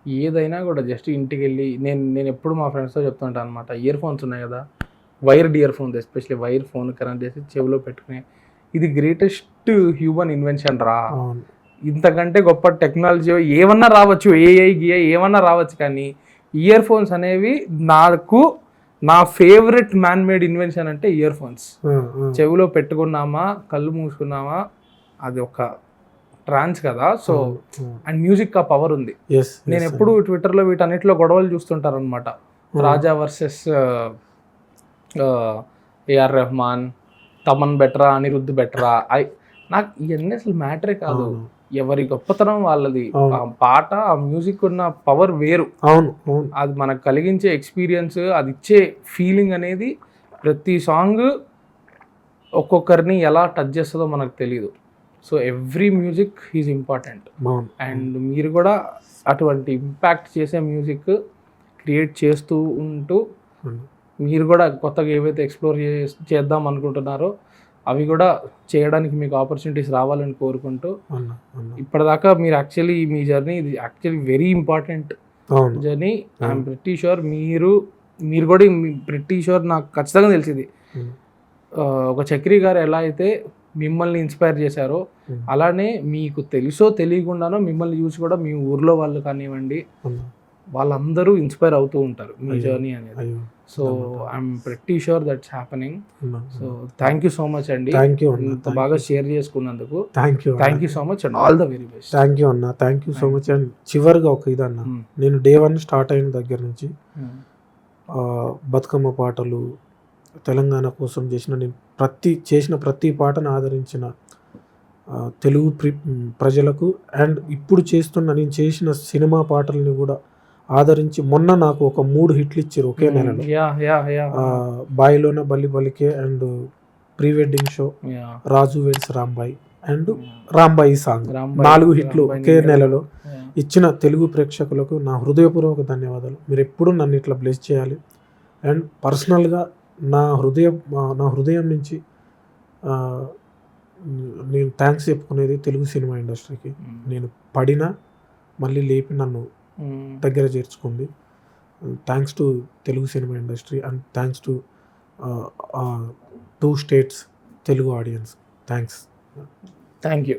ఏదైనా కూడా జస్ట్ ఇంటికి వెళ్ళి నేను ఎప్పుడు మా ఫ్రెండ్స్తో చెప్తుంటాను అనమాట. ఇయర్ ఫోన్స్ ఉన్నాయి కదా, wired ear phones, especially wire phone connect చేసి చెవిలో పెట్టుకునే, ఇది గ్రేటెస్ట్ హ్యూమన్ ఇన్వెన్షన్ రా. ఇంతకంటే గొప్ప టెక్నాలజీ ఏమన్నా రావచ్చు, ఏఐ ఏమన్నా రావచ్చు, కానీ ఇయర్ ఫోన్స్ అనేవి నా ఫేవరెట్ మ్యాన్ మేడ్ ఇన్వెన్షన్ అంటే ఇయర్ ఫోన్స్. చెవిలో పెట్టుకున్నామా, కళ్ళు మూసుకున్నామా, అది ఒక ట్రాన్స్ కదా. సో అండ్ మ్యూజిక్ ఆ పవర్ ఉంది. నేను ఎప్పుడు ట్విట్టర్లో వీటన్నిటిలో గొడవలు చూస్తుంటారు అనమాట. రాజా వర్సెస్ ఏఆర్ రెహమాన్, తమన్ బెటరా అనిరుద్ధ్ బెటరా, నాకు ఇవన్నీ అసలు మ్యాటరే కాదు. ఎవరి గొప్పతనం వాళ్ళది. ఆ పాట, ఆ మ్యూజిక్ ఉన్న పవర్ వేరు. అవును, అది మనకు కలిగించే ఎక్స్పీరియన్స్, అది ఇచ్చే ఫీలింగ్ అనేది ప్రతి సాంగ్ ఒక్కొక్కరిని ఎలా టచ్ చేస్తుందో మనకు తెలియదు. So every music is important. And మీరు కూడా అటువంటి ఇంపాక్ట్ చేసే మ్యూజిక్ క్రియేట్ చేస్తూ ఉంటూ మీరు కూడా కొత్తగా ఏవైతే ఎక్స్ప్లోర్ చేద్దాం అనుకుంటున్నారో అవి కూడా చేయడానికి మీకు ఆపర్చునిటీస్ రావాలని కోరుకుంటూ, ఇప్పటిదాకా మీరు యాక్చువల్లీ మీ జర్నీ ఇది actually very important journey. I'm pretty sure మీరు కూడా ప్రిటీ షూర్ నాకు ఖచ్చితంగా తెలిసింది. ఒక చక్రి గారు ఎలా అయితే మిమ్మల్ని ఇన్స్పైర్ చేశారో అలానే మీకు తెలుసో తెలియకుండానో మిమ్మల్ని చూసి కూడా మీ ఊర్లో వాళ్ళు కానివ్వండి వాళ్ళందరూ ఇన్స్పైర్ అవుతూ ఉంటారు మీ జర్నీ అనేది. So I'm pretty sure that's happening. So thank you so much అండి, ఇంత బాగా షేర్ చేసుకున్నందుకు. Thank you so much and all the very best. Thank you అన్న, thank you so much. And చివరిగా ఒక ఇదన్న, నేను డే 1 స్టార్ట్ అయిన దగ్గర నుంచి బతుకమ్మ పాటలు తెలంగాణ కోసం నేను చేసిన ప్రతి పాటను ఆదరించిన తెలుగు ప్రజలకు అండ్ ఇప్పుడు నేను చేసిన సినిమా పాటల్ని కూడా ఆదరించి మొన్న నాకు ఒక 3 హిట్లు ఇచ్చారు ఒకే నెలలో. బాయిలోన బల్లి బలికే and pre wedding show, Raju weds Rambai and Rambai song, 4 హిట్లు ఒకే నెలలో ఇచ్చిన తెలుగు ప్రేక్షకులకు నా హృదయపూర్వక ధన్యవాదాలు. మీరు ఎప్పుడు నన్ను ఇట్లా బ్లెస్ చేయాలి. అండ్ పర్సనల్గా నా హృదయం నుంచి నేను థ్యాంక్స్ చెప్పుకునేది తెలుగు సినిమా ఇండస్ట్రీకి. నేను పడినా మళ్ళీ లేపి నన్ను దగ్గర చేర్చుకుంది. Thanks to Telugu cinema industry and thanks to 2 states Telugu audience. Thank you.